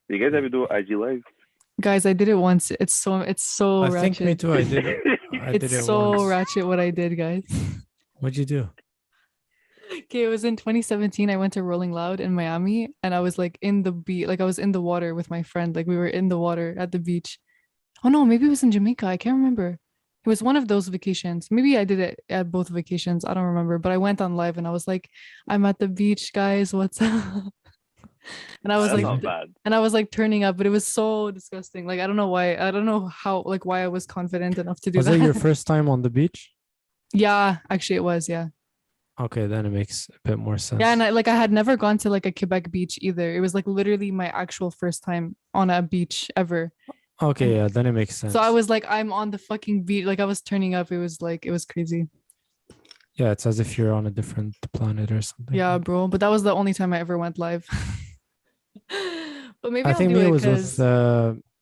You guys ever do IG live? Guys, I did it once. It's so I think me ratchet. too. I It's did it so once. ratchet what I did, guys. What'd you do? Okay, it was in 2017. I went to Rolling Loud in Miami and I was like in the beach, like I was in the water with my friend. Like we were in the water at the beach. Oh no, maybe it was in Jamaica. I can't remember. It was one of those vacations. Maybe I did it at both vacations. I don't remember, but I went on live and I was like, I'm at the beach, guys. What's up? And I was That's like, not Okay. bad. and I was like turning up, but it was so disgusting. Like I don't know why. I don't know how, like why I was confident enough to do Was it your that. first time on the beach? Yeah, actually it was, yeah. Okay, then it makes a bit more Yeah, and sense. I had never gone to like a Quebec beach either. It was like literally my actual first time on a beach ever. Okay, And yeah, then it makes so I sense. was like, I'm on the fucking beach. Like I was turning up. It was like it was crazy. Yeah, it's as if you're on a different planet or something. Yeah, bro. But that was the only time I ever went live. But maybe I I'll think do me it was with because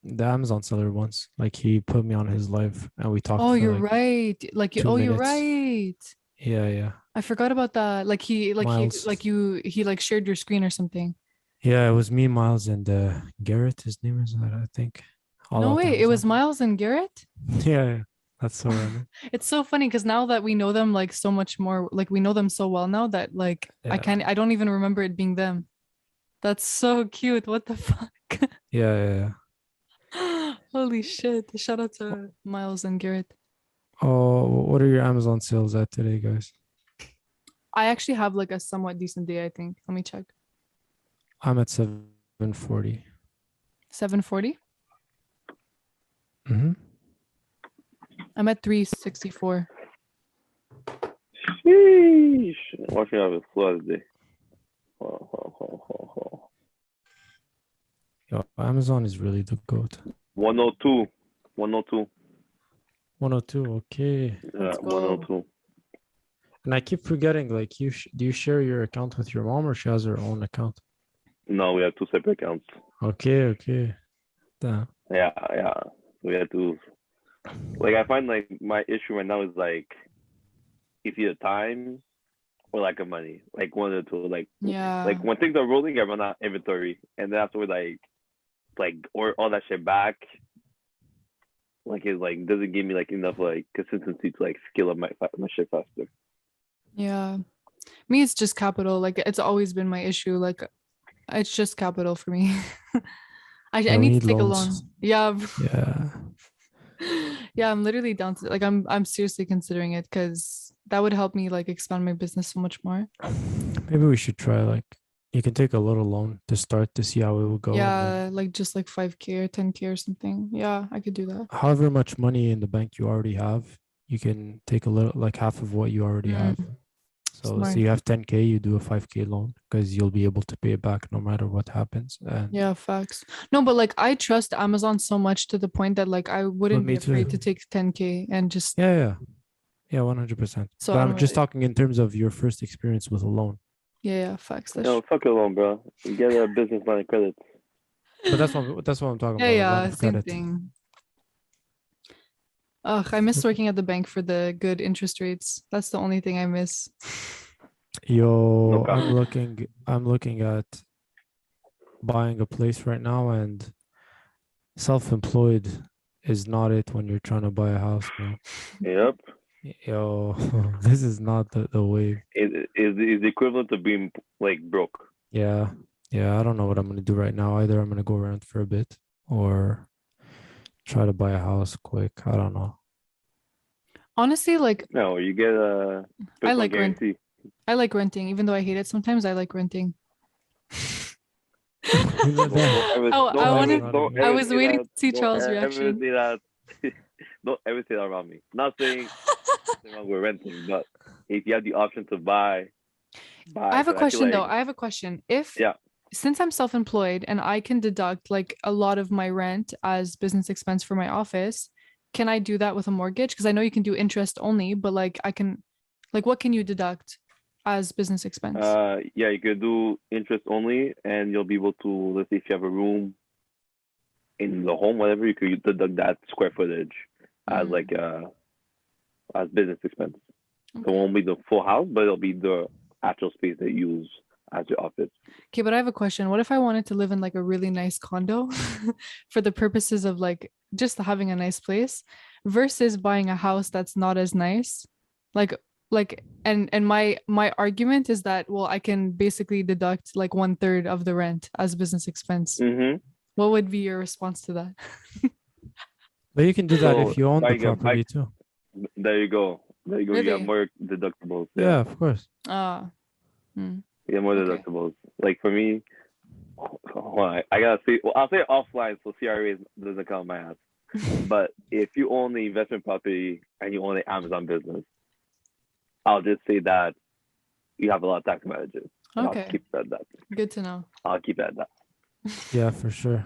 the Amazon seller once. Like he put me on his live and we talked oh, for you're like right. Like you two oh, you're minutes. right. Yeah, yeah. I forgot about that. Miles. He like shared your screen or something. Yeah, it was me, Miles, and Garrett. His name is that, I think. All No out way. It was Amazon. Miles and Garrett. Yeah, yeah. That's so random. It's so funny because now that we know them like so much more, like we know them so well now that like Yeah, I don't even remember it being them. That's so cute. What the fuck? yeah, yeah, yeah. Holy shit. Shout out to Miles and Garrett. Oh, what are your Amazon sales at today, guys? I actually have like a somewhat decent day, I think. Let me check. I'm at 740. 740. Mm-hmm. I'm at 364. Sheesh. Watch me have a flood day. Oh, oh, oh, oh, oh. Yo, Amazon is really the goat. 102. 102. 102, okay. Yeah, Let's go. 102. And I keep forgetting, like, do you share your account with your mom or she has her own account? No, we have two separate accounts. Okay, okay. Damn. Yeah, yeah. So we have to like I find like my issue right now is like it's either time or lack of money. Like one of the two. Yeah. Like when things are rolling, I run out of inventory, and then afterward like or all that shit back. Like it like doesn't give me like enough like consistency to like scale up my shit faster. Yeah. Me, it's just capital. Like it's always been my issue. Like it's just capital for me. I Yeah, we need to need take a loans. loan. Yeah. Yeah. Yeah, I'm literally down to like I'm seriously considering it because that would help me like expand my business so much more. Maybe we should try, like, you can take a little loan to start to see how it will go. And then Yeah, like just like 5K or 10K or something. Yeah, I could do that. however much money in the bank you already have, you can take a little, like half of what you already have. Mm, So let's say smart. you have 10K, you do a 5K loan because you'll be able to pay it back no matter what happens. And Yeah, facts. No, but like I trust Amazon so much to the point that like I but wouldn't be me afraid to too. take 10K and just Yeah, yeah. Yeah, 100%. so But I I'm don't just really. talking in terms of your first experience with a loan. Yeah, yeah, facts. That's No, true. fuck it alone, bro. You get a business line of credit. But that's what I'm talking Yeah, about, a line yeah, of same credit. thing. Ugh, I miss working at the bank for the good interest rates. That's the only thing I miss. No Yo, cap. I'm looking at buying a place right now, and self-employed is not it when you're trying to buy a house, man. Yep. Yo, this is not the way. It is the equivalent of being like broke. Yeah. Yeah, I don't know what I'm gonna do right now. Either I'm gonna go around for a bit or try to buy a house quick. I don't know. Honestly, like No, you get a I first one like rent. guarantee. I like renting, even though I hate it sometimes. I like renting. Don't ever I That was wanted. not a don't good. I ever was say waiting that. to see Don't Charles' ever reaction. say that. Don't ever say that around me. Not saying nothing wrong with renting, but if you have the option to I buy. have a Because I feel question though. like I have a question. If yeah, since I'm self-employed and I can deduct like a lot of my rent as business expense for my office, can I do that with a mortgage? Because I know you can do interest only, but like I can, like what can you deduct as business expense? yeah, you could do interest only, and you'll be able to, let's say if you have a room in the home, whatever, you could deduct that square footage as Mm, like as business expense. So it okay. won't be the full house, but it'll be the actual space they use as your office. Okay, but I have a question. What if I wanted to live in like a really nice condo for the purposes of like just having a nice place versus buying a house that's not as nice? Like and my argument is that well, I can basically deduct like 1/3 of the rent as business expense. Mm-hmm. What would be your response to that? But you can do that So if you own the buying a property bike, too. there you go. There you go. You have Really? more deductibles. Yeah, of course. Ah, hmm. You have more Okay. deductibles. Like for me, hold on, I gotta say. Well, I'll say it offline so CRA doesn't count my ass. But if you own the investment property and you own an Amazon business, I'll just say that you have a lot of tax advantages. And Okay. I'll keep it at that. Good to know. I'll keep it at that. Yeah, for sure.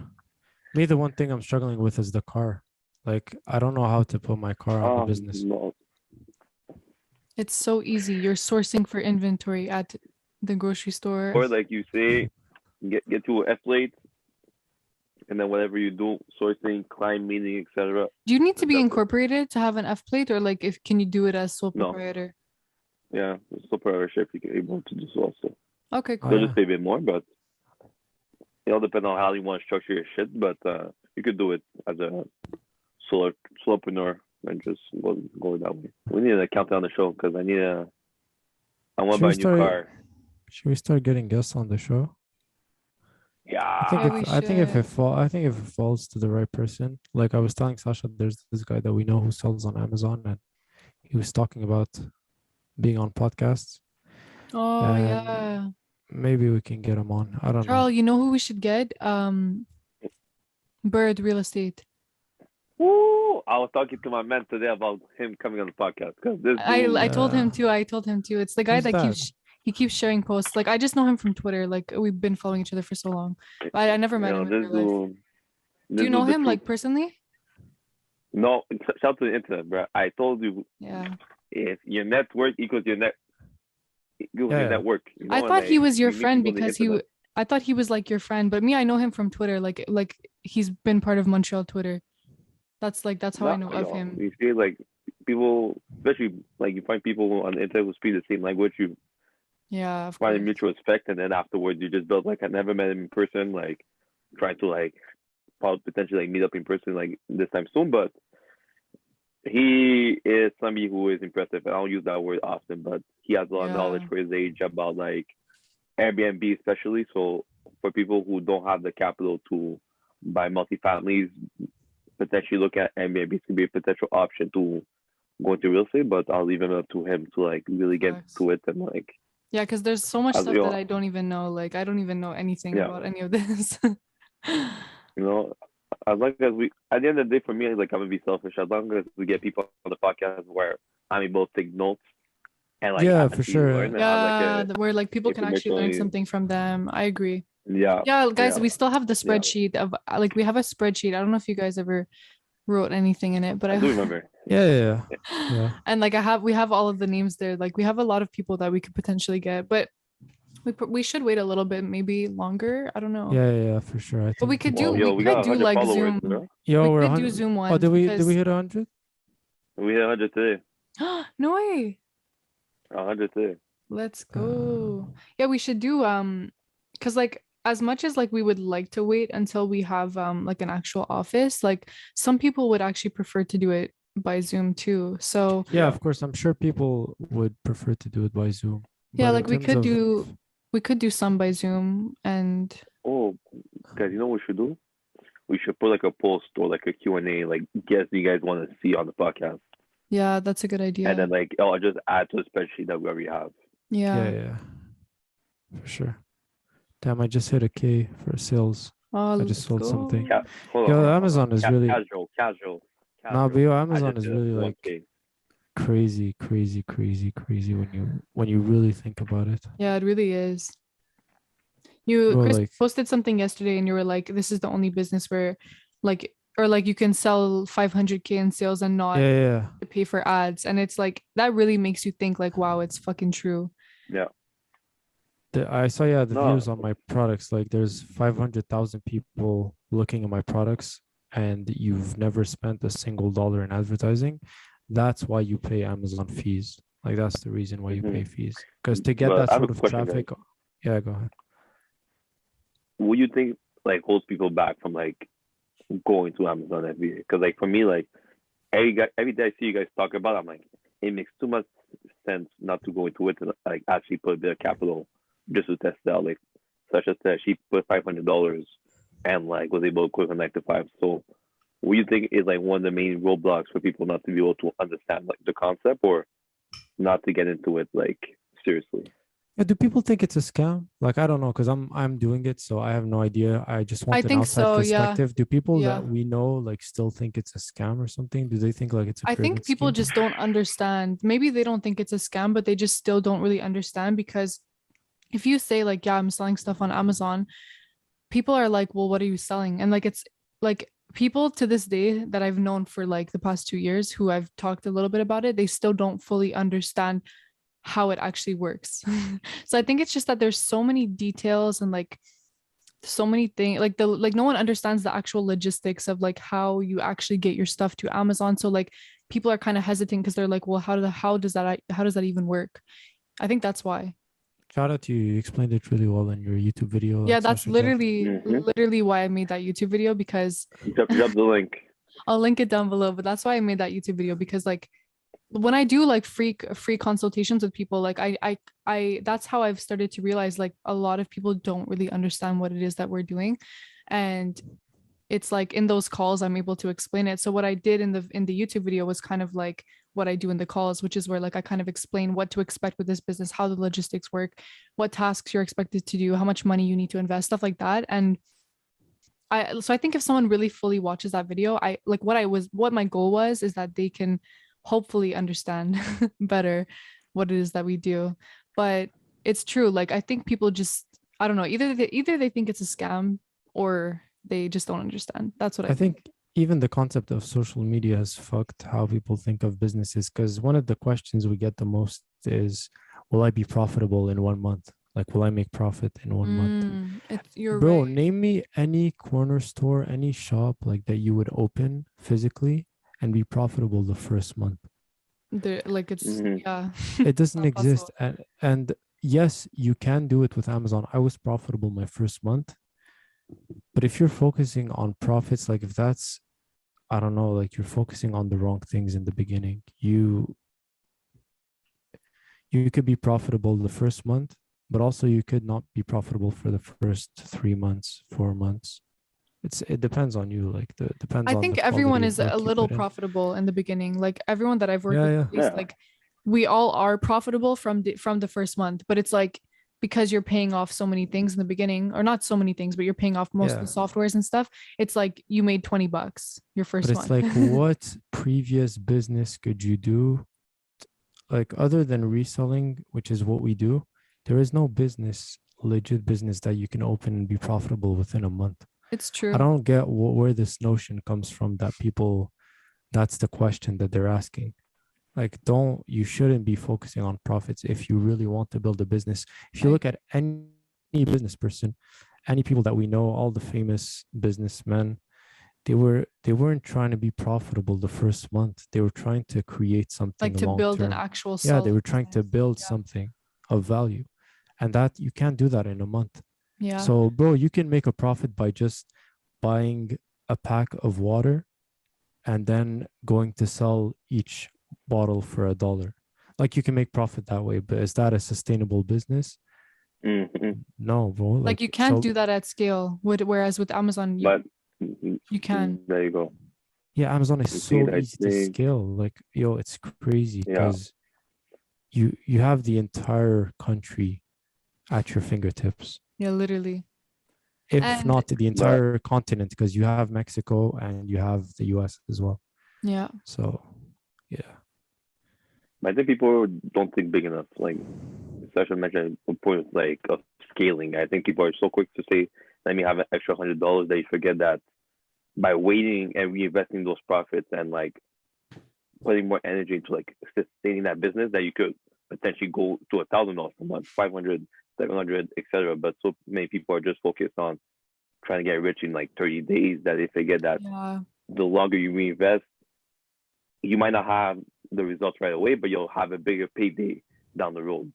Me, the one thing I'm struggling with is the car. Like, I don't know how to put my car on the business. No. It's so easy. You're sourcing for inventory at the grocery store. Or like you say, get to an F-plate, and then whatever you do, sourcing, client meeting, etc. Do you need to be That's it. incorporated to have an F plate, or like if can you do it as sole No. proprietor? Yeah, sole proprietorship you can able to do so also. Okay, Oh, cool. They'll yeah. just pay a bit more, but it all depends on how you want to structure your shit. But you could do it as a solopreneur and just go that way. We need an accountant on the show because I want to Should buy we a new start- car. Should we start getting guests on the show? Yeah. Yeah, we I think if should. it falls to the right person, like I was telling Sasha, there's this guy that we know who sells on Amazon, and he was talking about being on podcasts. Oh And yeah. maybe we can get him on. I don't know. Charl, you know who we should get? Bird Real Estate. Woo! I was talking to my man today about him coming on the podcast because this dude, I told him Yeah. too. I told him too. It's the guy Who's that that? keeps sharing posts. Like I just know him from Twitter. Like we've been following each other for so long. But I never met him in this real life. dude. Do you know the him truth. like personally? No, shout out to the internet, bro. I told you Yeah. if your network equals your your Yeah. network. You know, I and, thought he like, was your you meet friend people on the because internet. I thought he was like your friend, but me, I know him from Twitter. Like he's been part of Montreal Twitter. That's how I know of him. You see, like people, especially like you find people on the internet who speak the same language. You Yeah, of find a course. mutual respect, and then afterwards you just build like I never met him in person. Like trying to like probably potentially like meet up in person like this time soon, but he is somebody who is impressive. I don't use that word often, but he has a lot of knowledge Yeah. for his age about like Airbnb, especially. So for people who don't have the capital to buy multifamilies, potentially look at Airbnb can be a potential option to go into real estate. But I'll leave it up to him to like really get Facts. to it and like Yeah, because there's so much As stuff you that are. I don't even know. Like I don't even know anything Yeah. about any of this. you know. As long as we, at the end of the day, for me, like I'm gonna be selfish. As long as we get people on the podcast where I'm able to take notes and like Yeah, actually for sure. learn and have Yeah, like where like people can actually learn informationally- something from them. I agree. yeah. Yeah, guys, Yeah. we still have the spreadsheet of like we have a spreadsheet. I don't know if you guys ever wrote anything in it, but I do remember. Yeah. and like we have all of the names there. Like we have a lot of people that we could potentially get, but we should wait a little bit, maybe longer. I don't know. Yeah, for sure. But we could do Well, yo, we we could got do 100 like followers, Zoom. bro. Yo, we're We could do 100. Zoom ones. Oh, did we because... hit 100? We hit 100 today. No way. 100 today. Let's go. Yeah, we should do because like as much as like we would like to wait until we have like an actual office, like some people would actually prefer to do it by Zoom too. So Yeah, of course. I'm sure people would prefer to do it by Zoom. yeah, But like in we terms could of- do some by Zoom and Oh, guys, you know what we should do? We should put like a post or like a Q&A, like guests you guys want to see on the podcast, yeah, that's a good idea. and then like I'll just add to the spreadsheet that we already have. Yeah, for sure. Damn, I just hit a K for sales. Oh, I just sold let's something. go. Hold Yo, on. Amazon is really casual. nah, but yo, Amazon I just is did really like 1K. crazy when you really think about it. Yeah, it really is. You Bro, Chris like- posted something yesterday and you were like, this is the only business where like or like you can sell 500K in sales and not Yeah. pay for ads. And it's like that really makes you think like, wow, it's fucking true. Yeah. I saw the No. views on my products. Like there's 500,000 people looking at my products, and you've never spent a single dollar in advertising. That's why you pay Amazon fees. Like that's the reason why you pay fees. Because to get But that I have sort a of question, traffic, Yeah, go ahead. What do you think like holds people back from like going to Amazon FBA? Because like for me, like every day I see you guys talk about it, I'm like, it makes too much sense not to go into it and like actually put a bit of capital just to test it out. Like Sasha said, she put $500 and like was able to quit from 9 to 5. So what do you think is like one of the main roadblocks for people not to be able to understand like the concept or not to get into it like seriously? Yeah, do people think it's a scam? Like, I don't know, because I'm doing it, so I have no idea. I just I want an think outside so, yeah. perspective. Do people Yeah. that we know like still think it's a scam or something? Do they think like it's a I pyramid think people scheme? just don't understand. Maybe they don't think it's a scam, but they just still don't really understand because if you say like, yeah, I'm selling stuff on Amazon, people are like, well, what are you selling? And like it's like people to this day that I've known for like the past 2 years who I've talked a little bit about it, they still don't fully understand how it actually works. So I think it's just that there's so many details and like so many things like no one understands the actual logistics of like how you actually get your stuff to Amazon. So like people are kind of hesitant because they're like, well, how does that even work? I think that's why. Shout out to you. You explained it really well in your YouTube video Yeah, that that's Sasha dropped. literally why I made that YouTube video because Drop the link. I'll link it down below, but that's why I made that YouTube video because like when I do like free consultations with people, like I that's how I've started to realize like a lot of people don't really understand what it is that we're doing. And it's like in those calls I'm able to explain it. So what I did in the YouTube video was kind of like what I do in the calls, which is where like I kind of explain what to expect with this business, how the logistics work, what tasks you're expected to do, how much money you need to invest, stuff like that. And I think if someone really fully watches that video, I like what my goal was is that they can hopefully understand better what it is that we do. But it's true. Like I think people just I don't know, either they think it's a scam or they just don't understand. That's what I I think. think even the concept of social media has fucked how people think of businesses because one of the questions we get the most is, will I be profitable in 1 month? Like, will I make profit in 1 month? You're Bro, right. name me any corner store, any shop like that you would open physically and be profitable the first month. Like it's Mhm. yeah. It doesn't Not possible. exist. And yes, you can do it with Amazon. I was profitable my first month, but if you're focusing on profits, like if that's, I don't know, like you're focusing on the wrong things in the beginning, you could be profitable the first month, but also you could not be profitable for the first 3 months, 4 months. It depends on you, like depends I on think the quality everyone of is a work you little put in. profitable in the beginning. Like everyone that I've worked Yeah, with, yeah. at least Yeah. like we all are profitable from the first month, but it's like because you're paying off so many things in the beginning, or not so many things, but you're paying off most of Yeah. the softwares and stuff. It's like you made $20 your But first it's month. like, what previous business could you do? Like, other than reselling, which is what we do, there is no business, legit business that you can open and be profitable within a month. It's I true. don't get where this notion comes from that people, that's the question that they're asking. Like, you shouldn't be focusing on profits if you really want to build a business. If you I look at any business person, any people that we know, all the famous businessmen, they weren't trying to be profitable the first month. They were trying to create something like to long build an term. actual Yeah, they solid were trying to business. build Yeah. something of value. And that you can't do that in a month. Yeah. So, bro, you can make a profit by just buying a pack of water and then going to sell each bottle for $1. Like, you can make profit that way, but is that a sustainable business? Mhm. No, bro. Like Like, you can't so do that at scale. Whereas with Amazon, But you can. there you go. yeah, Amazon is You see it, so I easy to think. scale. Like, yo, it's crazy Yeah. because you have the entire country at your fingertips, Yeah, literally. if And not the But entire continent, because you have Mexico and you have the US as well. yeah. So, yeah. I think people don't think big enough. Like Sasha mentioned, the point like of scaling. I think people are so quick to say, "Let me have an extra $100," that you forget that by waiting and reinvesting those profits and like putting more energy into like sustaining that business, that you could potentially go to $1,000 per month, 500, 700, etc. But so many people are just focused on trying to get rich in like 30 days that they forget that Yeah. the longer you reinvest, you might not have the results right away, but you'll have a bigger payday down the road.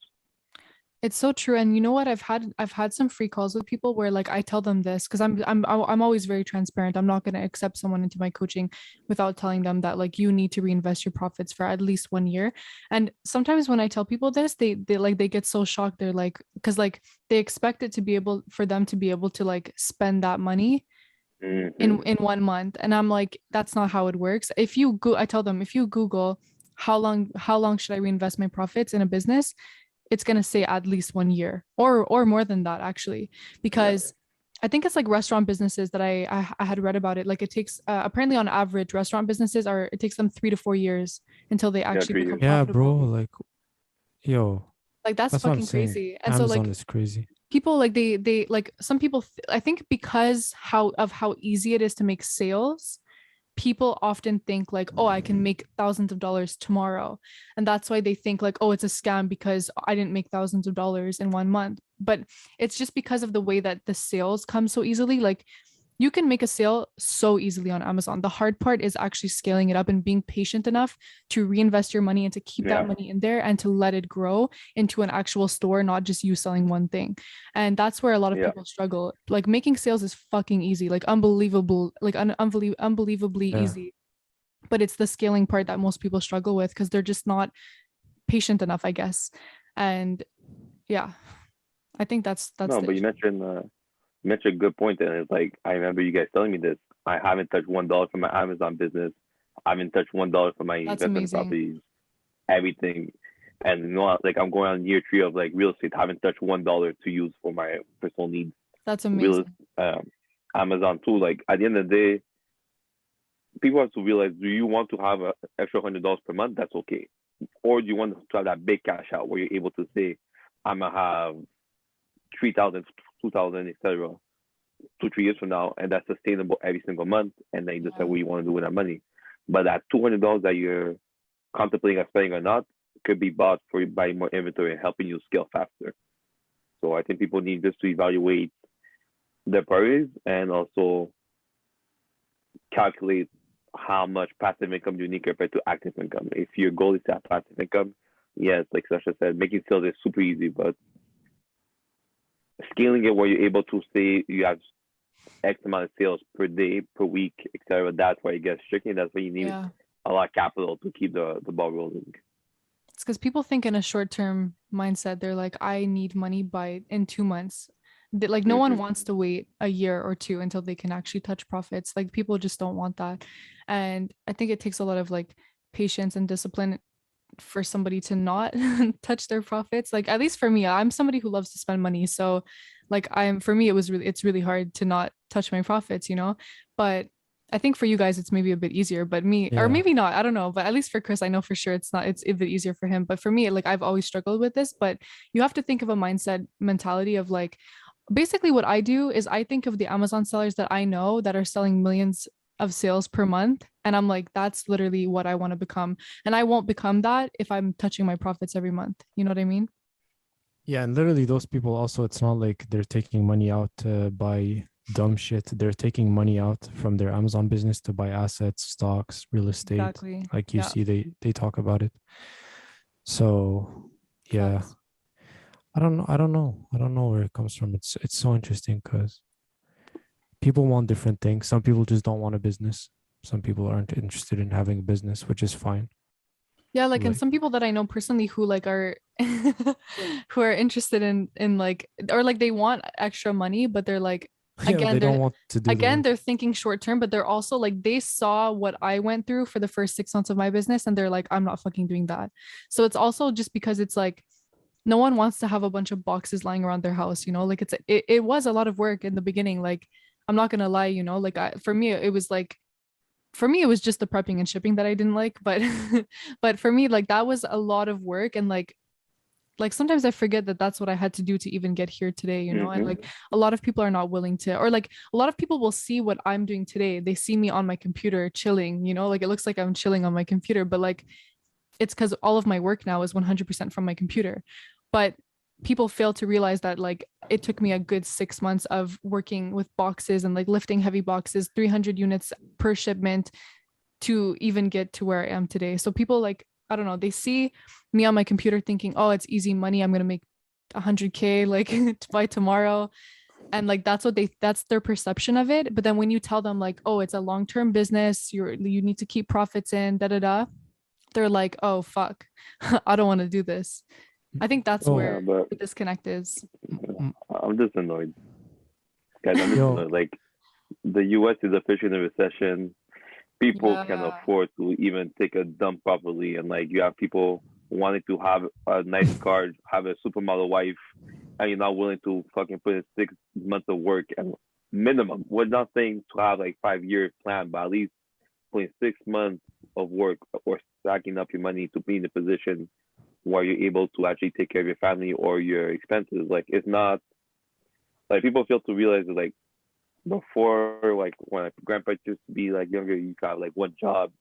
It's so true. And you know what? I've had some free calls with people where like I tell them this because I'm always very transparent. I'm not going to accept someone into my coaching without telling them that like you need to reinvest your profits for at least 1 year. And sometimes when I tell people this, they get so shocked. They're like, because like they expect it to be able for them to be able to like spend that money in 1 month. And I'm like, that's not how it works. I tell them, if you Google how long should I reinvest my profits in a business, it's going to say at least 1 year or more than that actually, because I think it's like restaurant businesses that I had read about it. Like it takes apparently on average restaurant businesses it takes them 3 to 4 years until they actually 3 become years. Yeah, bro. profitable. Like, yo, Like that's that's what I'm fucking saying. crazy. And so Amazon like is crazy. people like they like some people I think because how easy it is to make sales, people often think like, oh, I can make thousands of dollars tomorrow. And that's why they think like, oh, it's a scam because I didn't make thousands of dollars in 1 month. But it's just because of the way that the sales come so easily. Like you can make a sale so easily on Amazon. The hard part is actually scaling it up and being patient enough to reinvest your money and to keep that money in there and to let it grow into an actual store, not just you selling one thing. And that's where a lot of people struggle. Like making sales is fucking easy, like unbelievable, like unbelievably Yeah. easy. But it's the scaling part that most people struggle with because they're just not patient enough, I guess. And yeah, I think that's No, the but you mentioned a good point, and it's like I remember you guys telling me this. I haven't touched $1 from my Amazon business. I haven't touched $1 from my That's investment amazing. properties, everything. And you know, like I'm going on year 3 of like real estate. I haven't touched $1 to use for my personal needs. That's Real amazing. Amazon too. Like at the end of the day, people have to realize: do you want to have an extra $100 per month? That's okay. Or do you want to have that big cash out where you're able to say, I'm gonna have 3,000, 2,000, etc. 2, 3 years from now, and that's sustainable every single month, and then you decide what you want to do with that money. But that $200 that you're contemplating on spending or not could be bought for buying more inventory and helping you scale faster. So I think people need just to evaluate their priorities and also calculate how much passive income you need compared to active income. If your goal is to have passive income, yes, like Sasha said, making sales is super easy, but scaling it where you're able to say you have X amount of sales per day, per week, etc. That's where it gets tricky. That's where you need a lot of capital to keep the ball rolling. It's because people think in a short-term mindset. They're like, I need money in 2 months. Like no one wants to wait a year or two until they can actually touch profits. Like people just don't want that. And I think it takes a lot of like patience and discipline for somebody to not touch their profits. Like at least for me, I'm somebody who loves to spend money. So like for me, it's really hard to not touch my profits, but I think for you guys, it's maybe a bit easier, but or maybe not, I don't know. But at least for Chris, I know for sure it's a bit easier for him. But for me, like I've always struggled with this, but you have to think of a mentality of like, basically what I do is I think of the Amazon sellers that I know that are selling millions of sales per month. And I'm like, that's literally what I want to become. And I won't become that if I'm touching my profits every month. You know what I mean? Yeah. And literally those people also, it's not like they're taking money out to buy dumb shit. They're taking money out from their Amazon business to buy assets, stocks, real estate. Exactly. Like you see, they talk about it. So yeah. I don't know where it comes from. It's so interesting because people want different things. Some people just don't want a business. Some people aren't interested in having a business, which is fine. Yeah, like and some people that I know personally who like are who are interested in like, or like they want extra money, but they're like, again, they don't want to do they're thinking short term, but they're also like, they saw what I went through for the first 6 months of my business and they're like, I'm not fucking doing that. So it's also just because it's like no one wants to have a bunch of boxes lying around their house, like it was a lot of work in the beginning. Like I'm not gonna lie, like for me it was just the prepping and shipping that I didn't like, but but for me, like that was a lot of work. And like sometimes I forget that that's what I had to do to even get here today, and like a lot of people are not willing to, or like a lot of people will see what I'm doing today. They see me on my computer chilling, like it looks like I'm chilling on my computer, but like it's because all of my work now is 100% from my computer. But people fail to realize that like it took me a good 6 months of working with boxes and like lifting heavy boxes, 300 units per shipment to even get to where I am today. So people like, I don't know, they see me on my computer thinking, oh, it's easy money. I'm going to make 100K like by tomorrow. And like that's their perception of it. But then when you tell them like, oh, it's a long-term business, you need to keep profits in, da da da, they're like, oh fuck, I don't want to do this. I think that's Oh, Yeah, where but the disconnect is. I'm just annoyed, guys. I'm just yo, annoyed. Like the U.S. is officially in a recession. People can Yeah. afford to even take a dump properly, and like you have people wanting to have a nice car, have a supermodel wife, and you're not willing to fucking put in 6 months of work and minimum. We're not saying to have like 5 year plan, but at least putting 6 months of work or stacking up your money to be in a position where you're able to actually take care of your family or your expenses. Like it's not like people fail to realize that like before, like when like, grandpa used to be like younger, you got like one job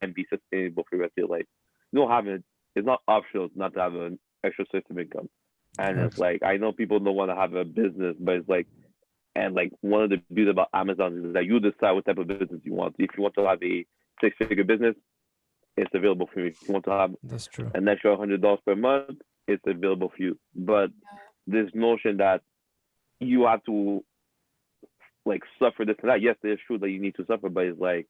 and be sustainable for the rest of your life. You don't have it. It's not optional not to have an extra source of income. And it's facts. like I know people don't want to have a business, but it's like and like one of the beauty about Amazon is that you decide what type of business you want. If you want to have a 6 figure business, it's available for you. If you want to have That's true. an extra $100 per month, it's available for you. But this notion that you have to like suffer this and that. Yes, it's true that you need to suffer, but it's like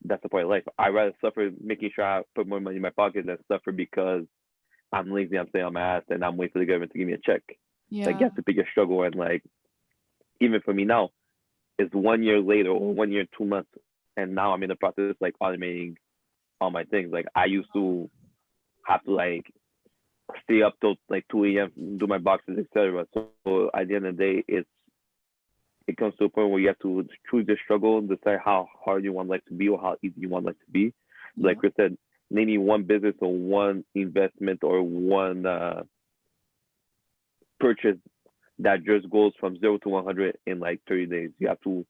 that's the point of life. I rather suffer making sure I put more money in my pocket than suffer because I'm lazy, I'm staying on my ass, and I'm waiting for the government to give me a check. Like you Yeah. have to pick your struggle, and like even for me now, it's 1 year later or 1 year 2 months, and now I'm in the process like automating all my things. Like I used to have to like stay up till like 2 a.m. do my boxes, etc. So at the end of the day, it comes to a point where you have to choose your struggle, decide how hard you want life to be or how easy you want life to be. Yeah. Like Chris said, name me one business or one investment or one purchase that just goes from 0 to 100 in like 30 days. You have to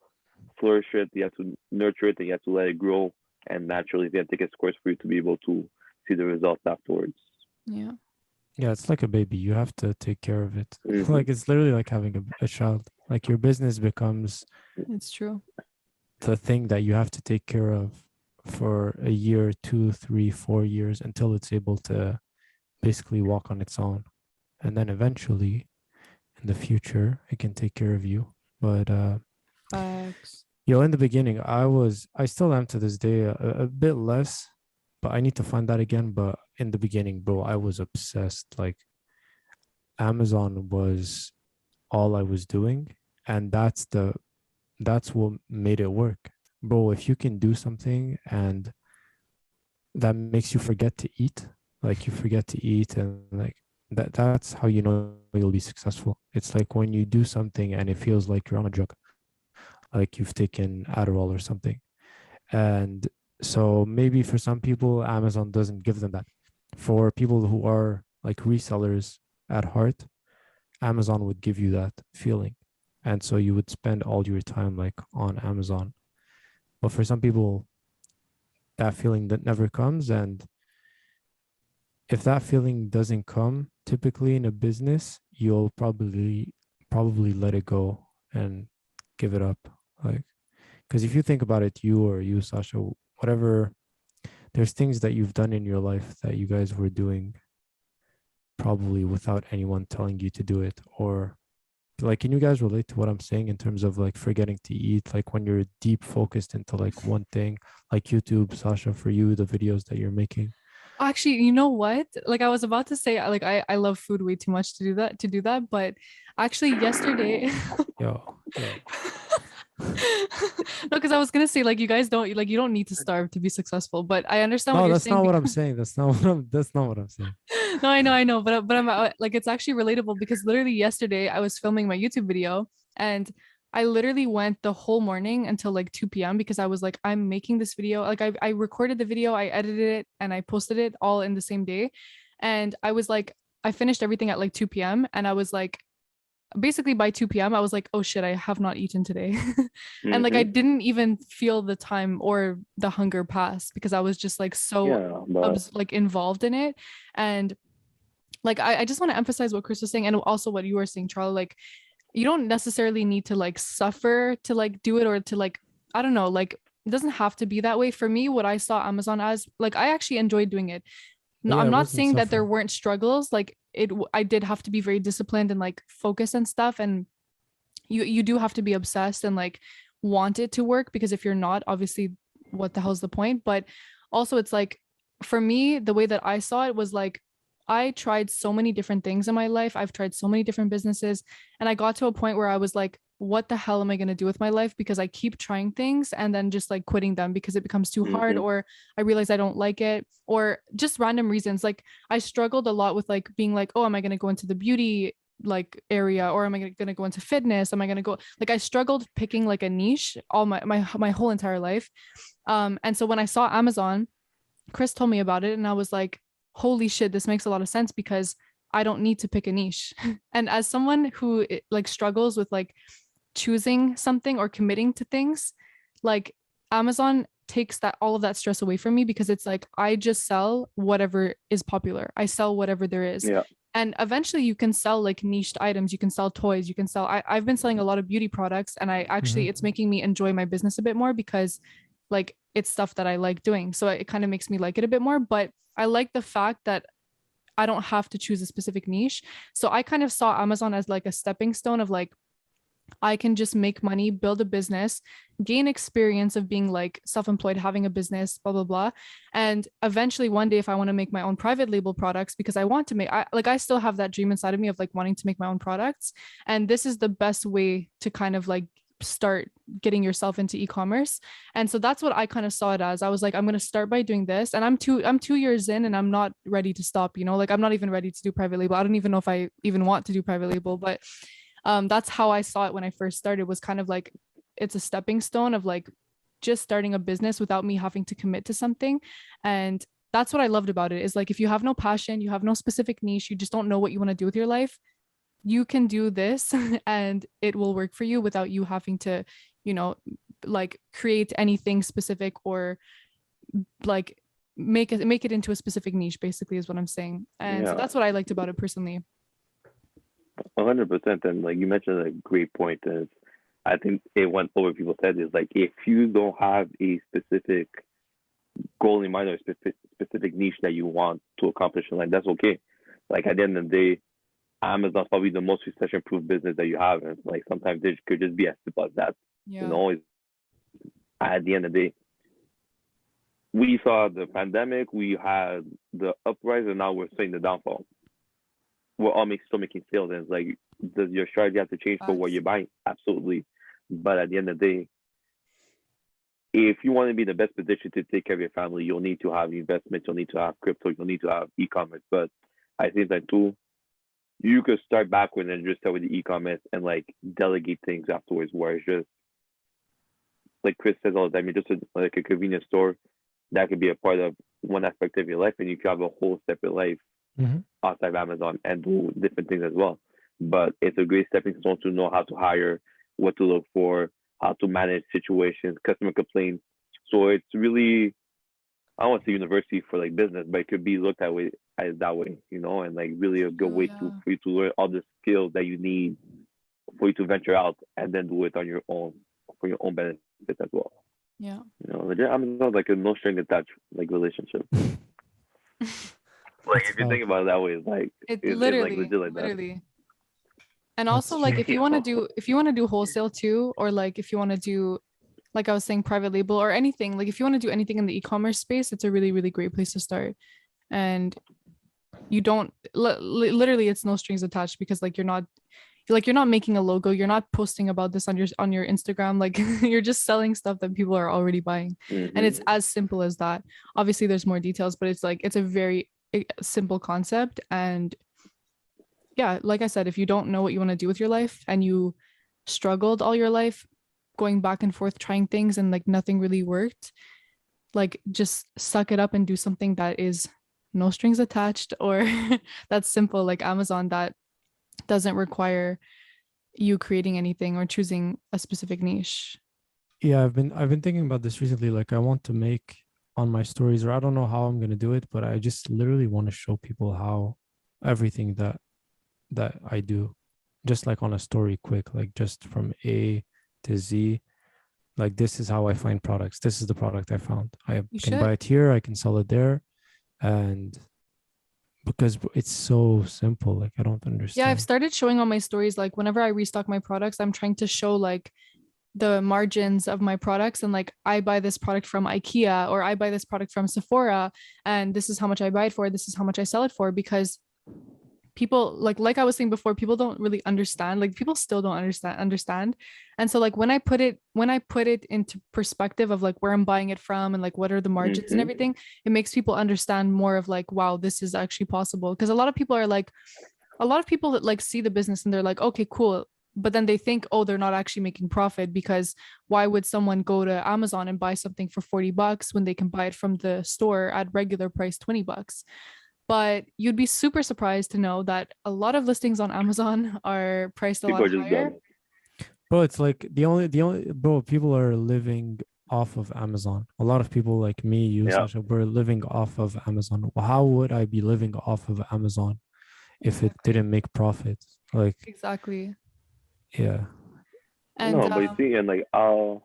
flourish it, you have to nurture it, and you have to let it grow. And naturally, it's going to take its course for you to be able to see the results afterwards. Yeah. Yeah, it's like a baby. You have to take care of it. Mhm. Like it's literally like having a child. Like your business becomes It's true. the thing that you have to take care of for a year, 2, 3, 4 years until it's able to basically walk on its own. And then eventually in the future, it can take care of you. But Facts. in the beginning, I still am to this day a bit less, but I need to find that again. But in the beginning, bro, I was obsessed. Like Amazon was all I was doing, and that's what made it work, bro. If you can do something and that makes you forget to eat, like you forget to eat, and like that's how you know you'll be successful. It's like when you do something and it feels like you're on a drug, like you've taken Adderall or something. And so maybe for some people, Amazon doesn't give them that. For people who are like resellers at heart, Amazon would give you that feeling. And so you would spend all your time like on Amazon. But for some people, that feeling that never comes. And if that feeling doesn't come, typically in a business, you'll probably let it go and give it up. Like, because if you think about it, you, Sasha, whatever, there's things that you've done in your life that you guys were doing probably without anyone telling you to do it. Or like, can you guys relate to what I'm saying in terms of like forgetting to eat? Like when you're deep focused into like one thing, like YouTube, Sasha, for you, the videos that you're making. Actually, you know what? Like I was about to say, like I love food way too much to do that. But actually yesterday, Yo. no, because I was gonna say like you guys don't like you don't need to starve to be successful. But I understand what No, you're that's saying. not what I'm saying. That's not what I'm saying. No, I know, but I'm like it's actually relatable because literally yesterday I was filming my YouTube video and I literally went the whole morning until like 2 p.m. because I was like, I'm making this video. Like I recorded the video, I edited it, and I posted it all in the same day. And I was like, I finished everything at like 2 p.m. and I was like, basically by 2 p.m. I was like, oh shit, I have not eaten today. And like I Mhm. didn't even feel the time or the hunger pass because I was just like so Yeah, but like involved in it. And like I just want to emphasize what Chris was saying and also what you were saying, Charlie. Like you don't necessarily need to like suffer to like do it or to like, I don't know, like it doesn't have to be that way. For me, what I saw Amazon as, like I actually enjoyed doing it. No, Yeah, I'm it not wasn't saying that there suffering. weren't struggles. Like I did have to be very disciplined and like focused and stuff. And you do have to be obsessed and like want it to work, because if you're not, obviously what the hell's the point? But also it's like, for me, the way that I saw it was like, I tried so many different things in my life. I've tried so many different businesses, and I got to a point where I was like, what the hell am I going to do with my life? Because I keep trying things and then just like quitting them because it becomes too hard, or I realize I don't like it, or just random reasons. Like I struggled a lot with like being like, oh, am I going to go into the beauty like area, or am I going to go into fitness? Am I going to go, like I struggled picking like a niche all my whole entire life. And so when I saw Amazon, Chris told me about it, and I was like, holy shit, this makes a lot of sense, because I don't need to pick a niche. And as someone who like struggles with like choosing something or committing to things, like Amazon takes that all of that stress away from me, because it's like I just sell whatever is popular. I sell whatever there is. Yeah. And eventually you can sell like niched items, you can sell toys, you can sell, I've been selling a lot of beauty products, and I actually it's making me enjoy my business a bit more, because like it's stuff that I like doing. So it kind of makes me like it a bit more. But I like the fact that I don't have to choose a specific niche. So I kind of saw Amazon as like a stepping stone of like, I can just make money, build a business, gain experience of being like self-employed, having a business, blah, blah, blah. And eventually one day, if I want to make my own private label products, because I want to make, I still have that dream inside of me of like wanting to make my own products. And this is the best way to kind of like start getting yourself into e-commerce. And so that's what I kind of saw it as. I was like, I'm going to start by doing this, and I'm 2 years in, and I'm not ready to stop, you know, like I'm not even ready to do private label. I don't even know if I even want to do private label, but that's how I saw it when I first started, was kind of like, it's a stepping stone of like just starting a business without me having to commit to something. And that's what I loved about it, is like, if you have no passion, you have no specific niche, you just don't know what you want to do with your life, you can do this and it will work for you without you having to, you know, like create anything specific, or like make it into a specific niche, basically, is what I'm saying. And so that's what I liked about it personally. 100%. And like you mentioned, a great point is, I think it went over people's heads, is like, if you don't have a specific goal in mind or a specific niche that you want to accomplish in life, that's okay. Like at the end of the day, Amazon's probably the most recession-proof business that you have, and like sometimes it could just be as simple as that. Yeah. You know, at the end of the day, we saw the pandemic, we had the uprise, and now we're seeing the downfall. We're all still making sales, and it's like, does your strategy have to change for what you're buying? Absolutely. But at the end of the day, if you want to be in the best position to take care of your family, you'll need to have investments, you'll need to have crypto, you'll need to have e-commerce. But I think that too, you could start backward and just start with the e-commerce and like delegate things afterwards, where it's just like Chris says all the time, it's just like a convenience store that could be a part of one aspect of your life, and you could have a whole separate life outside of Amazon and do different things as well. But it's a great stepping stone to know how to hire, what to look for, how to manage situations, customer complaints. So it's really, I don't want to say university for like business, but it could be looked at that way, you know, and like really a good way for you to learn all the skills that you need for you to venture out and then do it on your own, for your own benefit as well. Yeah. You know, legit, Amazon like a no string attached like relationship. Like if you think about it that way, it's like it's like legit like that. And also like if you want to do wholesale too, or like if you want to do, like I was saying, private label or anything, like if you want to do anything in the e-commerce space, it's a really, really great place to start. And you don't literally, it's no strings attached, because like you're not making a logo, you're not posting about this on your Instagram, like you're just selling stuff that people are already buying. And it's as simple as that. Obviously there's more details, but it's like, it's a very simple concept. And yeah, like I said, if you don't know what you want to do with your life and you struggled all your life going back and forth trying things and like nothing really worked, like just suck it up and do something that is no strings attached, or that's simple, like Amazon, that doesn't require you creating anything or choosing a specific niche. Yeah, I've been thinking about this recently. Like I want to make on my stories, or I don't know how I'm gonna do it, but I just literally want to show people how everything that I do, just like on a story quick, like just from A to Z. Like this is how I find products. This is the product I found. I can buy it here, I can sell it there. And because it's so simple. Like I don't Yeah, I've understand. started showing on my stories, like whenever I restock my products, I'm trying to show like the margins of my products, and like I buy this product from IKEA or I buy this product from Sephora, and this is how much I buy it for, this is how much I sell it for, because people like I was saying before, people don't really understand, like people still don't understand. And so like when I put it into perspective of like where I'm buying it from and like what are the margins and Mm-hmm. everything, it makes people understand more of like, wow, this is actually possible. Because a lot of people are like, a lot of people that like see the business and they're like, okay, cool, but then they think, oh, they're not actually making profit, because why would someone go to Amazon and buy something for $40 when they can buy it from the store at regular price $20? But you'd be super surprised to know that a lot of listings on Amazon are priced a People lot are just higher. dumb. Bro, it's like bro, people are living off of Amazon. A lot of people like me, you, Yeah. Sasha, we're living off of Amazon. How would I be living off of Amazon if it Exactly. didn't make profits? Like, Exactly. yeah. And No, but you see, and like, oh,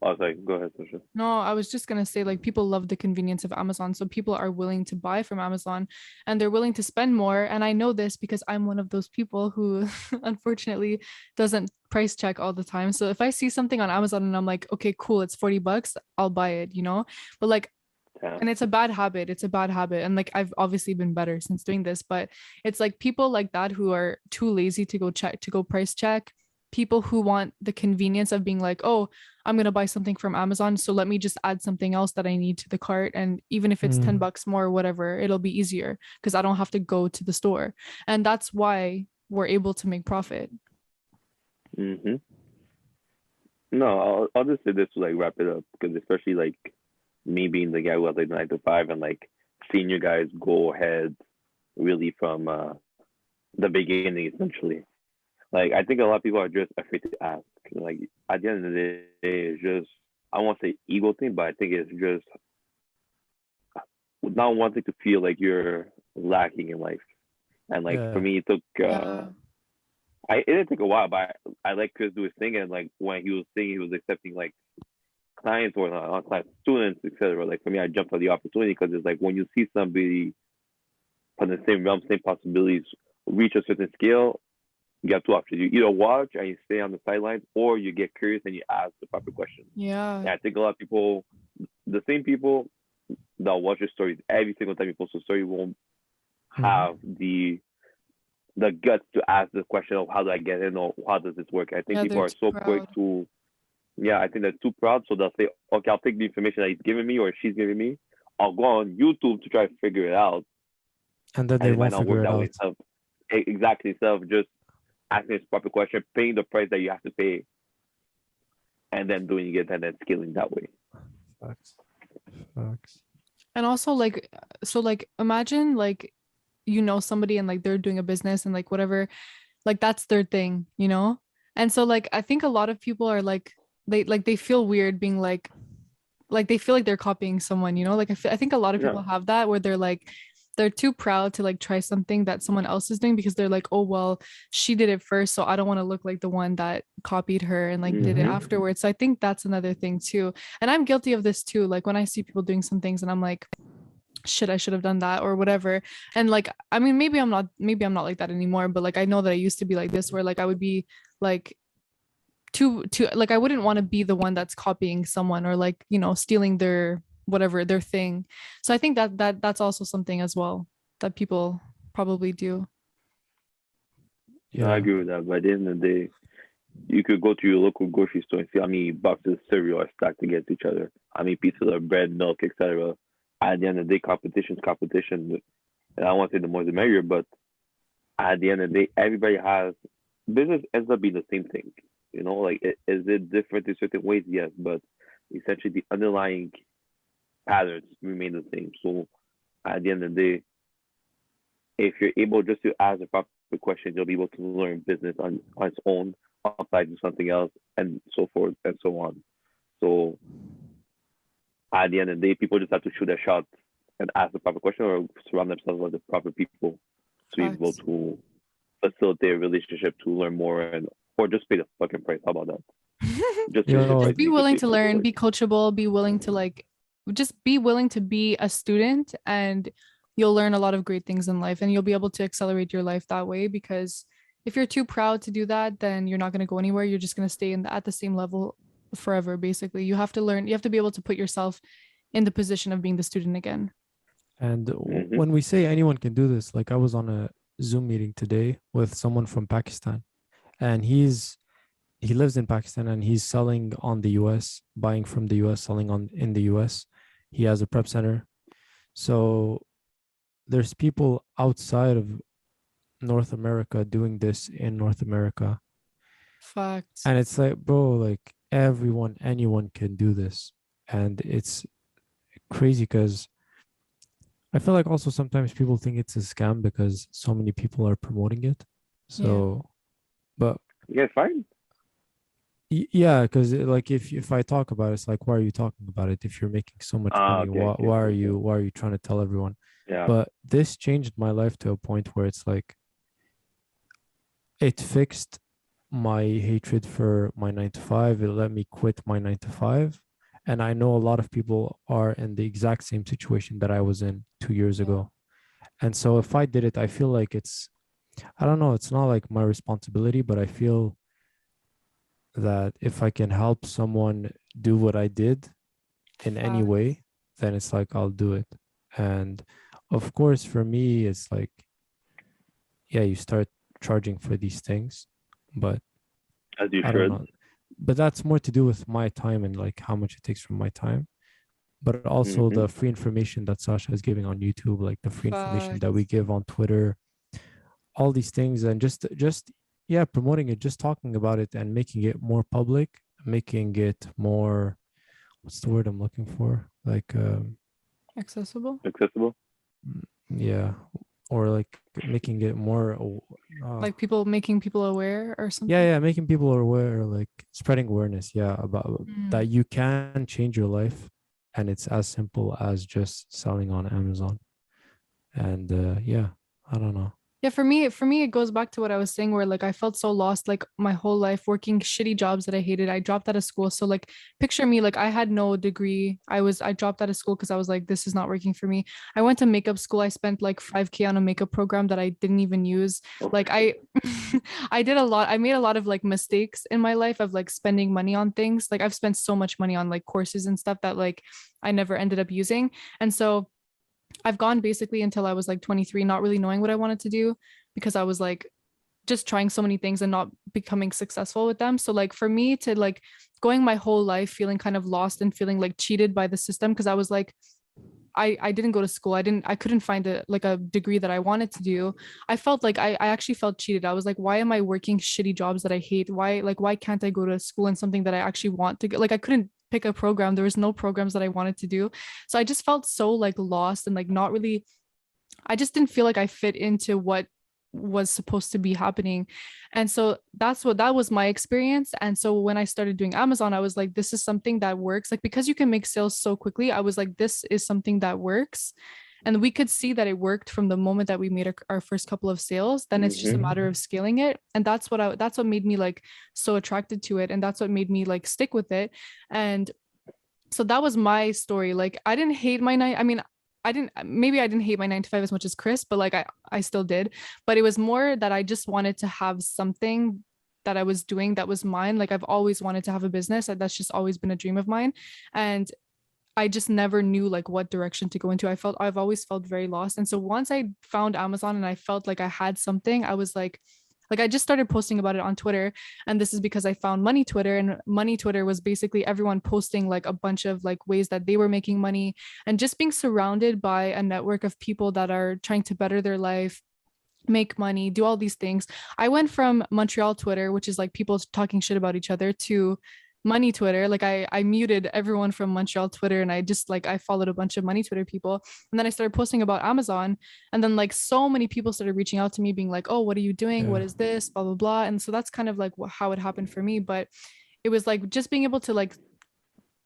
sorry, go ahead, Sasha. no, I was just gonna say, like, people love the convenience of Amazon. So people are willing to buy from Amazon and they're willing to spend more. And I know this because I'm one of those people who unfortunately doesn't price check all the time. So if I see something on Amazon and I'm like, okay, cool, it's $40, I'll buy it, you know? But like, Yeah. and it's a bad habit. It's a bad habit. And like I've obviously been better since doing this, but it's like people like that who are too lazy to go check, to go price check, people who want the convenience of being like, oh, I'm gonna buy something from Amazon, so let me just add something else that I need to the cart. And even if it's Mm. $10 more or whatever, it'll be easier because I don't have to go to the store. And that's why we're able to make profit. Mm-hmm. No, I'll just say this to like wrap it up, because especially like me being the guy who has like 9 to 5 and like seeing you guys go ahead really from the beginning essentially. Like I think a lot of people are just afraid to ask. Like at the end of the day, it's just, I won't say ego thing, but I think it's just not wanting to feel like you're lacking in life. And like for Yeah. me, it took Yeah. it didn't take a while, but I let Chris do his thing, and like when he was saying he was accepting like clients or not clients, students, etc. Like for me, I jumped on the opportunity, because it's like when you see somebody from the same realm, same possibilities, reach a certain scale, you have two options. You either watch and you stay on the sidelines, or you get curious and you ask the proper questions. Yeah. And I think a lot of people, the same people that watch your stories every single time you post a story, won't have the guts to ask the question of how do I get in, or how does this work. I think Yeah, people they're are too so quick proud. to, yeah, I think they're too proud. So they'll say, okay, I'll take the information that he's giving me or she's giving me. I'll go on YouTube to try to figure it out, And then and they it might won't not figure work it that way. out. So exactly, instead of just asking this proper question, paying the price that you have to pay, and then doing it and then scaling that way. Facts. Facts. And also like, so like imagine like, you know, somebody and like they're doing a business and like whatever, like that's their thing, you know? And so like I think a lot of people are like, they feel weird being like they feel like they're copying someone, you know? Like I think a lot of Yeah. people have that where they're like, they're too proud to like try something that someone else is doing, because they're like, oh well, she did it first, so I don't want to look like the one that copied her and like did it Mm-hmm. afterwards. So I think that's another thing too. And I'm guilty of this too. Like when I see people doing some things and I'm like, shit, I should have done that or whatever. And like, I mean, maybe I'm not like that anymore, but like I know that I used to be like this, where like I would be like too like I wouldn't want to be the one that's copying someone or like, you know, stealing their whatever their thing. So I think that's also something as well that people probably do. No, I Yeah. agree with that. But at the end of the day, you could go to your local grocery store and see how many boxes of cereal are stacked against each other, how many pieces of bread, milk, etc. At the end of the day, competition is competition. And I won't say the more the merrier, but at the end of the day, everybody has, business ends up being the same thing. You know, like is it different in certain ways? Yes, but essentially the underlying patterns remain the same. So at the end of the day, if you're able just to ask the proper questions, you'll be able to learn business on its own, apply to something else, and so forth and so on. So at the end of the day, people just have to shoot a shot and ask the proper question, or surround themselves with the proper people to be able Facts. to facilitate a relationship, to learn more, and or just pay the fucking price. How about that? Just pay the Yo, price Just be you could willing pay to for the learn, work. be coachable, be willing to like just be willing to be a student and you'll learn a lot of great things in life, and you'll be able to accelerate your life that way. Because if you're too proud to do that, then you're not going to go anywhere. You're just going to stay at the same level forever. Basically, you have to learn. You have to be able to put yourself in the position of being the student again. And Mhm. when we say anyone can do this, like I was on a Zoom meeting today with someone from Pakistan, and he lives in Pakistan and he's selling on the US, buying from the US, selling on in the US. He has a prep center. So there's people outside of North America doing this in North America. Facts. And it's like, bro, like anyone can do this. And it's crazy because I feel like also sometimes people think it's a scam because so many people are promoting it. So, but Yeah, it's fine. yeah, because like if I talk about it, it's like, why are you talking about it? If you're making so much money, Okay, okay, okay. why are you trying to tell everyone? Yeah. But this changed my life to a point where it's like it fixed my hatred for my 9 to 5. It let me quit my 9 to 5. And I know a lot of people are in the exact same situation that I was in 2 years ago. And so if I did it, I feel like I don't know, it's not like my responsibility, but I feel that if I can help someone do what I did in any Facts. way, then it's like I'll do it. And of course, for me, it's like, yeah, you start charging for these things, but As you I don't should. know. But that's more to do with my time and like how much it takes from my time. But also Mhm. the free information that Sasha is giving on YouTube, like the free information that we Facts. give on Twitter, all these things, and just yeah, promoting it, just talking about it and making it more public, making it more, what's the word I'm looking for? Like Accessible. Accessible. yeah, or like making it more Like people making people aware or something. yeah, making people aware, like spreading awareness, yeah, about that you can change your life, and it's as simple as just selling on Amazon. And yeah, I don't know. Yeah, for me, it goes back to what I was saying, where like I felt so lost, like my whole life working shitty jobs that I hated. I dropped out of school. So like picture me, like I had no degree. I dropped out of school because I was like, this is not working for me. I went to makeup school. I spent like 5K on a makeup program that I didn't even use. Oh, Like I I did a lot, I made a lot of like mistakes in my life of like spending money on things. Like I've spent so much money on like courses and stuff that like I never ended up using. And so I've gone basically until I was like 23, not really knowing what I wanted to do because I was like just trying so many things and not becoming successful with them. So like for me to like going my whole life feeling kind of lost and feeling like cheated by the system because I was like I didn't go to school. I couldn't find a degree that I wanted to do. I felt like I actually felt cheated. I was like, why am I working shitty jobs that I hate? Why can't I go to school in something that I actually want to go? Like I couldn't pick a program. There was no programs that I wanted to do. So I just felt so like lost and like not really, I just didn't feel like I fit into what was supposed to be happening. And so that was my experience. And so when I started doing Amazon, I was like, this is something that works. Like because you can make sales so quickly, I was like, this is something that works. And we could see that it worked from the moment that we made our first couple of sales. Then it's just a Mhm. matter of scaling it. And that's what made me like so attracted to it. And that's what made me like stick with it. And so that was my story. Like I didn't hate my night. I mean, I didn't hate my 9 to 5 as much as Chris, but like I still did. But it was more that I just wanted to have something that I was doing that was mine. Like I've always wanted to have a business. That's just always been a dream of mine. And I just never knew like what direction to go into. I've always felt very lost. And so once I found Amazon and I felt like I had something, I was like I just started posting about it on Twitter. And this is because I found Money Twitter, and Money Twitter was basically everyone posting like a bunch of like ways that they were making money, and just being surrounded by a network of people that are trying to better their life, make money, do all these things. I went from Montreal Twitter, which is like people talking shit about each other, to Money Twitter. Like I muted everyone from Montreal Twitter, and I just like I followed a bunch of Money Twitter people. And then I started posting about Amazon, and then like so many people started reaching out to me being like, "Oh, what are you doing? Yeah. What is this? Blah blah blah." And so that's kind of like how it happened for me, but it was like just being able to like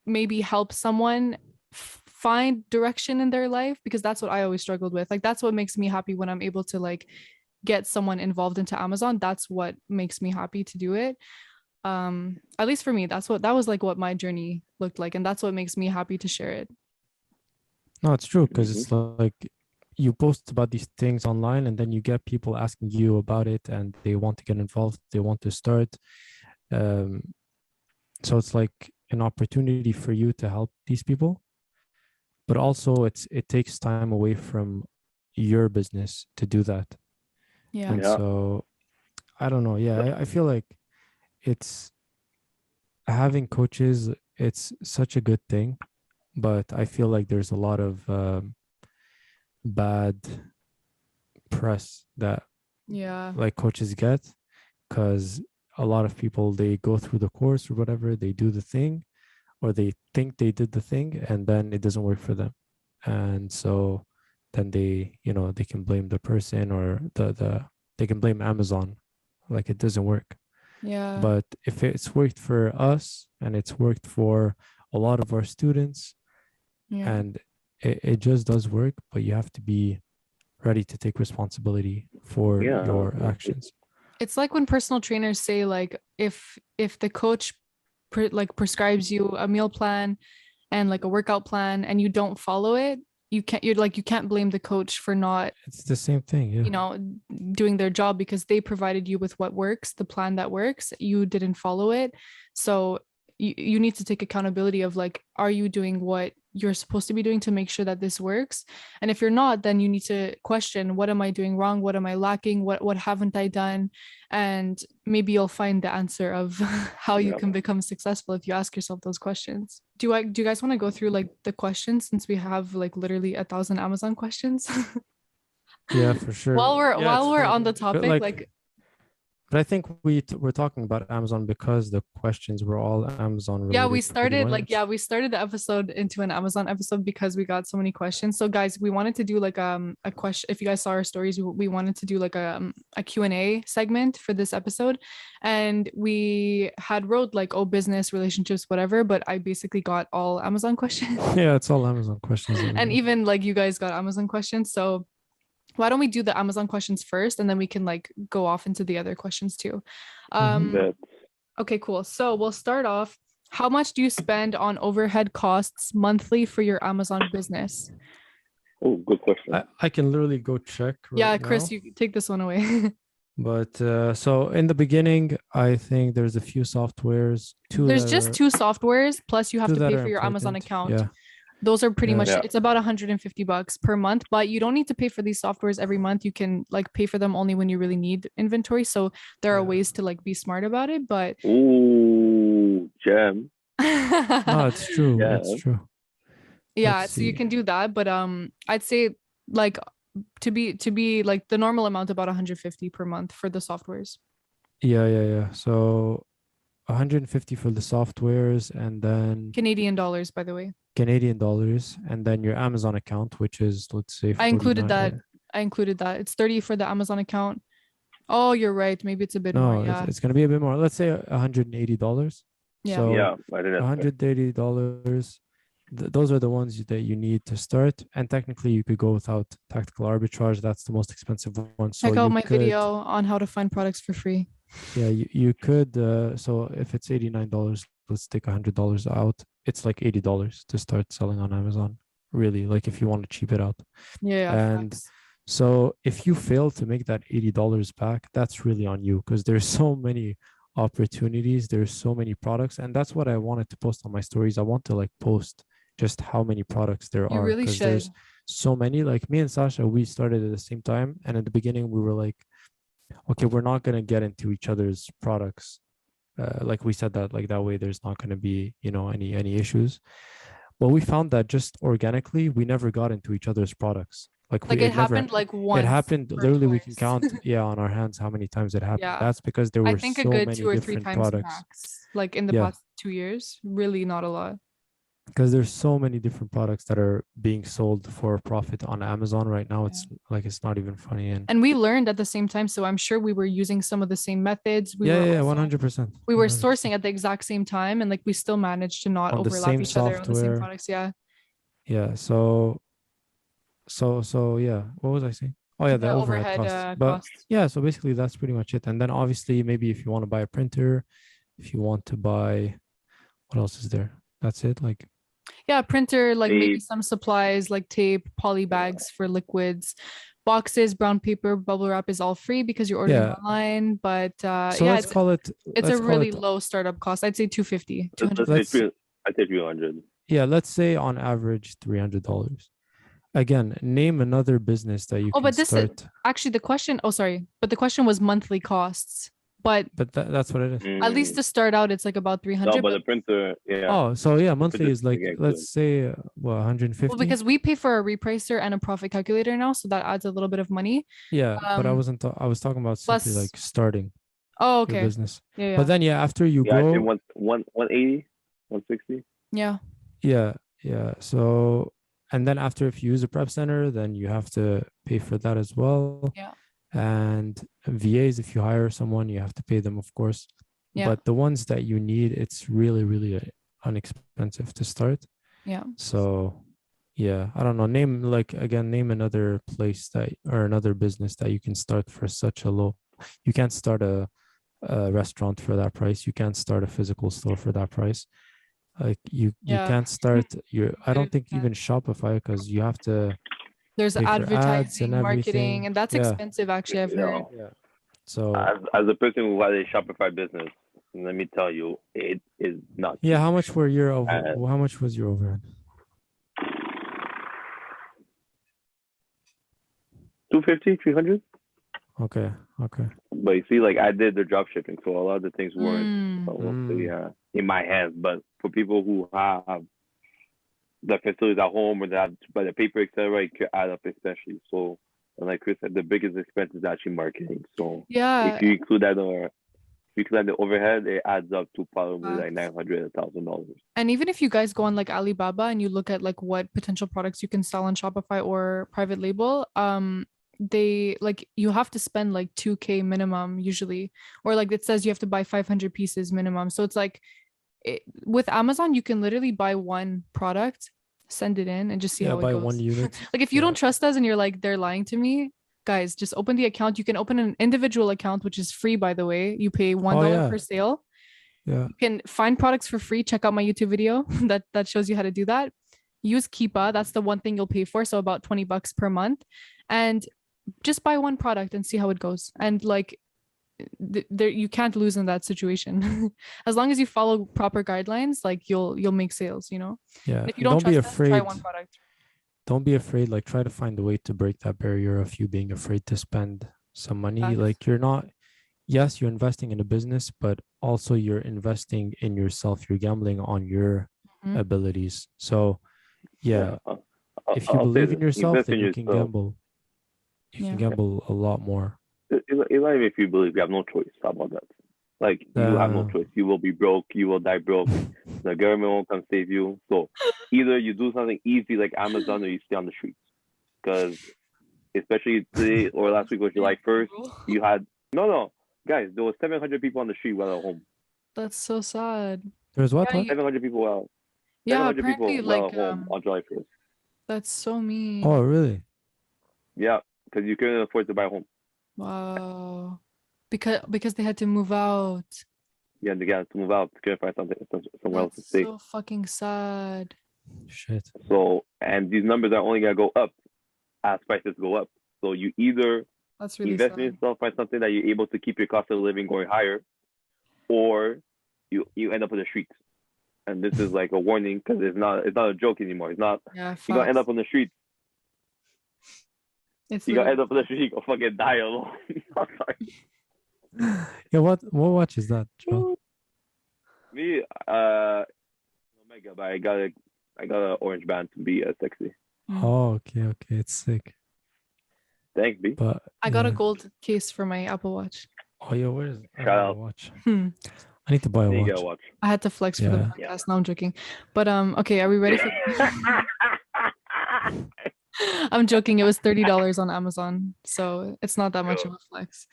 maybe help someone find direction in their life, because that's what I always struggled with. Like that's what makes me happy when I'm able to like get someone involved into Amazon. That's what makes me happy to do it. At least for me, that was like what my journey looked like, and that's what makes me happy to share it. No, it's true because Mhm. it's like you post about these things online, and then you get people asking you about it, and they want to get involved, they want to start. So it's like an opportunity for you to help these people, but also it takes time away from your business to do that. Yeah. And Yeah. so I don't know. Yeah, I feel like it's having coaches, it's such a good thing, but I feel like there's a lot of bad press that Yeah. like coaches get, because a lot of people, they go through the course or whatever, they do the thing, or they think they did the thing, and then it doesn't work for them. And so then they, they can blame the person, or they can blame Amazon, like it doesn't work. Yeah. But if it's worked for us and it's worked for a lot of our students, Yeah. and it just does work, but you have to be ready to take responsibility for Yeah. your actions. It's like when personal trainers say, like, if the coach prescribes you a meal plan and like a workout plan and you don't follow it, you can't blame the coach for not, It's the same thing. Yeah. doing their job, because they provided you with what works, the plan that works. You didn't follow it. So you need to take accountability of, like, are you doing what you're supposed to be doing to make sure that this works? And if you're not, then you need to question, what am I doing wrong? What am I lacking? What haven't I done? And maybe you'll find the answer of how you Yep. can become successful if you ask yourself those questions. Do you guys want to go through like the questions, since we have like literally 1,000 Amazon questions? Yeah, for sure. while we're on the But topic, like, but I think we're talking about Amazon because the questions were all Amazon related. yeah, we pretty much. we started the episode into an Amazon episode because we got so many questions. So guys, we wanted to do like a question. If you guys saw our stories, we wanted to do like a Q&A segment for this episode, and we had wrote like, oh, business, relationships, whatever, but I basically got all Amazon questions. Yeah, it's all Amazon questions. And even like you guys got Amazon questions. So why don't we do the Amazon questions first, and then we can like go off into the other questions too. That Okay, cool. So we'll start off. How much do you spend on overhead costs monthly for your Amazon business? good question. I can literally go check right Yeah, Chris, now. you take this one away. But so in the beginning, I think there's a few softwares. There's just two softwares, plus you have to pay for your Amazon account. Yeah. Those are pretty much, Yeah. it's about $150 per month, but you don't need to pay for these softwares every month. You can like pay for them only when you really need inventory. So there are Yeah. ways to like be smart about it, but Ooh, gem. No, it's true. Yeah. It's true. Yeah, Let's so you see. can do that, but I'd say like to be like the normal amount, about 150 per month for the softwares. Yeah. So 150 for the softwares, and then Canadian dollars, by the way. Canadian dollars, and then your Amazon account, which is, let's say, I included 49. that. It's 30 for the Amazon account. Oh, you're right. Maybe it's a bit more. No, Yeah. it's gonna be a bit more. Let's say $180. Yeah. So Yeah, I didn't. $180. Those are the ones that you need to start. And technically, you could go without tactical arbitrage. That's the most expensive one. So Check out you my could, video on how to find products for free. yeah, you could. So if it's $89, let's take $100 out. It's like $80 to start selling on Amazon. Really, like if you want to cheap it out. Yeah. And Facts. so if you fail to make that $80 back, that's really on you, because there's so many opportunities, there's so many products, and that's what I wanted to post on my stories. I want to like post just how many products there You are, really because should. there's so many. Like me and Sasha, we started at the same time, and in the beginning we were like, okay, we're not going to get into each other's products. Like we said that, like that way there's not going to be, any issues. But we found that just organically, we never got into each other's products. Like it happened like once. It happened or literally. We can twice. count, on our hands how many times it happened. Yeah. That's because there I were think a so good many 2 or 3 different times products. max, like in the Yeah. past 2 years. Really not a lot. Because there's so many different products that are being sold for profit on Amazon right now. It's like, it's not even funny. And we learned at the same time, so I'm sure we were using some of the same methods. We were 100%. we were sourcing at the exact same time, and like we still managed to not On the overlap same each other on the same software. products. Yeah. Yeah. So yeah. What was I saying? Oh yeah, the overhead costs. But costs. yeah, so basically that's pretty much it. And then obviously, maybe if you want to buy a printer, if you want to buy, what else is there? That's it. Like, Yeah, printer, like maybe tape. some supplies like tape, poly bags for liquids, boxes, brown paper, bubble wrap is all free because you're ordering Yeah. online. But So yeah, let's call it it's a let's call really it low startup cost. I'd say 250, Let's 200. say let's I say 300. yeah, let's say on average $300. Again, name another business that you Oh, can but this is start. actually the question. Oh, sorry. But the question was monthly costs. But But that's what it is. at least to start out, it's like about No, 300. but But the printer, yeah, Oh, so yeah, the monthly printer is like again too. let's say what well, 150? because we pay for a repricer and a profit calculator now, so that adds a little bit of money. Yeah, but I Um, wasn't I was talking about simply plus, like starting oh, your okay. business. Yeah, But yeah. then yeah, after you Yeah, I say grow, 180, 160. Yeah. yeah, yeah. So and then after if you use a prep center, then you have to pay for that as well. Yeah. And VAs, if you hire someone, you have to pay them, of course. Yeah. But the ones that you need, it's really, really inexpensive to start. Yeah. So yeah, I don't know. Name another place that or another business that you can start for such a low. You can't start a restaurant for that price. You can't start a physical store for that price. Like you Yeah. can't start your I don't think Literally even Shopify because you have to There's pay for ads and advertising, marketing, everything. and that's Yeah. expensive, actually, I've heard. No, Yeah. So as a person who has a Shopify business, let me tell you, it is not yeah, cheap. how much were your over? And How much was your overhead? 250, 300. Okay. Okay. But you see, like I did the drop shipping, so a lot of the things weren't in my hands. But for people who have the facilities at home or that by the paper, etc., it could add up especially. So, and like Chris said, the biggest expense is actually marketing. So Yeah. if you include that or if you include the overhead, it adds up to probably like Facts. $900, $1,000. And even if you guys go on like Alibaba and you look at like what potential products you can sell on Shopify or private label, they like you have to spend like 2K minimum usually, or like it says you have to buy 500 pieces minimum. So it's like with Amazon, you can literally buy one product, send it in, and just see Yeah, how it buy goes. one unit. Like if you Yeah. don't trust us and you're like they're lying to me, guys, just open the account. You can open an individual account, which is free, by the way. You pay $1 yeah. per sale. Yeah. You can find products for free. Check out my YouTube video that shows you how to do that. Use Keepa. That's the one thing you'll pay for. So about $20 per month. And just buy one product and see how it goes. And like there you can't lose in that situation. As long as you follow proper guidelines, like you'll make sales, you know? Yeah. And if you And don't don't be trust us, try afraid. one product. Don't be afraid. Like try to find a way to break that barrier of you being afraid to spend some money. Facts. Like you're not, yes, you're investing in a business, but also you're investing in yourself. You're gambling on your Mhm. abilities. So yeah, if you I'll say believe in this, yourself, invest then in you can yourself. gamble. You Yeah. can gamble a lot more. Even if you believe you have no choice, how about that? Like you have no choice. You will be broke. You will die broke. The government won't come save you. So either you do something easy like Amazon, or you stay on the streets. Because especially today or last week was July 1st, you had guys. There was 700 people on the street while at home. That's so sad. There's what? Yeah, What? 700 people out. Yeah, 700 people apparently while like at home on July 1st. that's so mean. Oh, really? Yeah, because you couldn't afford to buy a home. Wow. Because they had to move out. Yeah, they got to move out to find something somewhere else to That's stay. so fucking sad. Shit. So, and these numbers are only gonna go up as prices go up. So you either That's really invest sad. in yourself, find something that you're able to keep your cost of living going higher, or you end up on the streets. And this is like a warning because it's not a joke anymore. It's not Yeah, you're gonna end facts. up on the streets. It's You're gonna end literally- up on the street, go fucking die alone. I'm sorry. Yeah, what watch is that, Charl? Me, Omega, but I got an orange band to be sexy. Oh, okay, it's sick. Thanks, B. But I got a yeah. gold case for my Apple Watch. Oh, yeah, where is it? I Shout need a out. watch. Hmm. I need to buy a You watch. gotta watch. I had to flex for the Yeah. podcast. Now I'm joking. But okay, are we ready for I'm joking. It was $30 on Amazon, so it's not that much of a flex.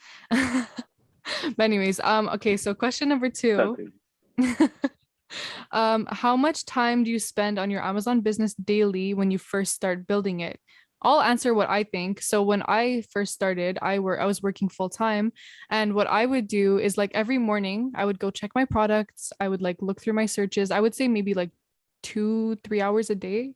But anyways, okay, so question number 2. Nothing. How much time do you spend on your Amazon business daily when you first start building it? I'll answer what I think. So when I first started, I was working full time, and what I would do is like every morning I would go check my products. I would like look through my searches. I would say maybe like 2-3 hours a day,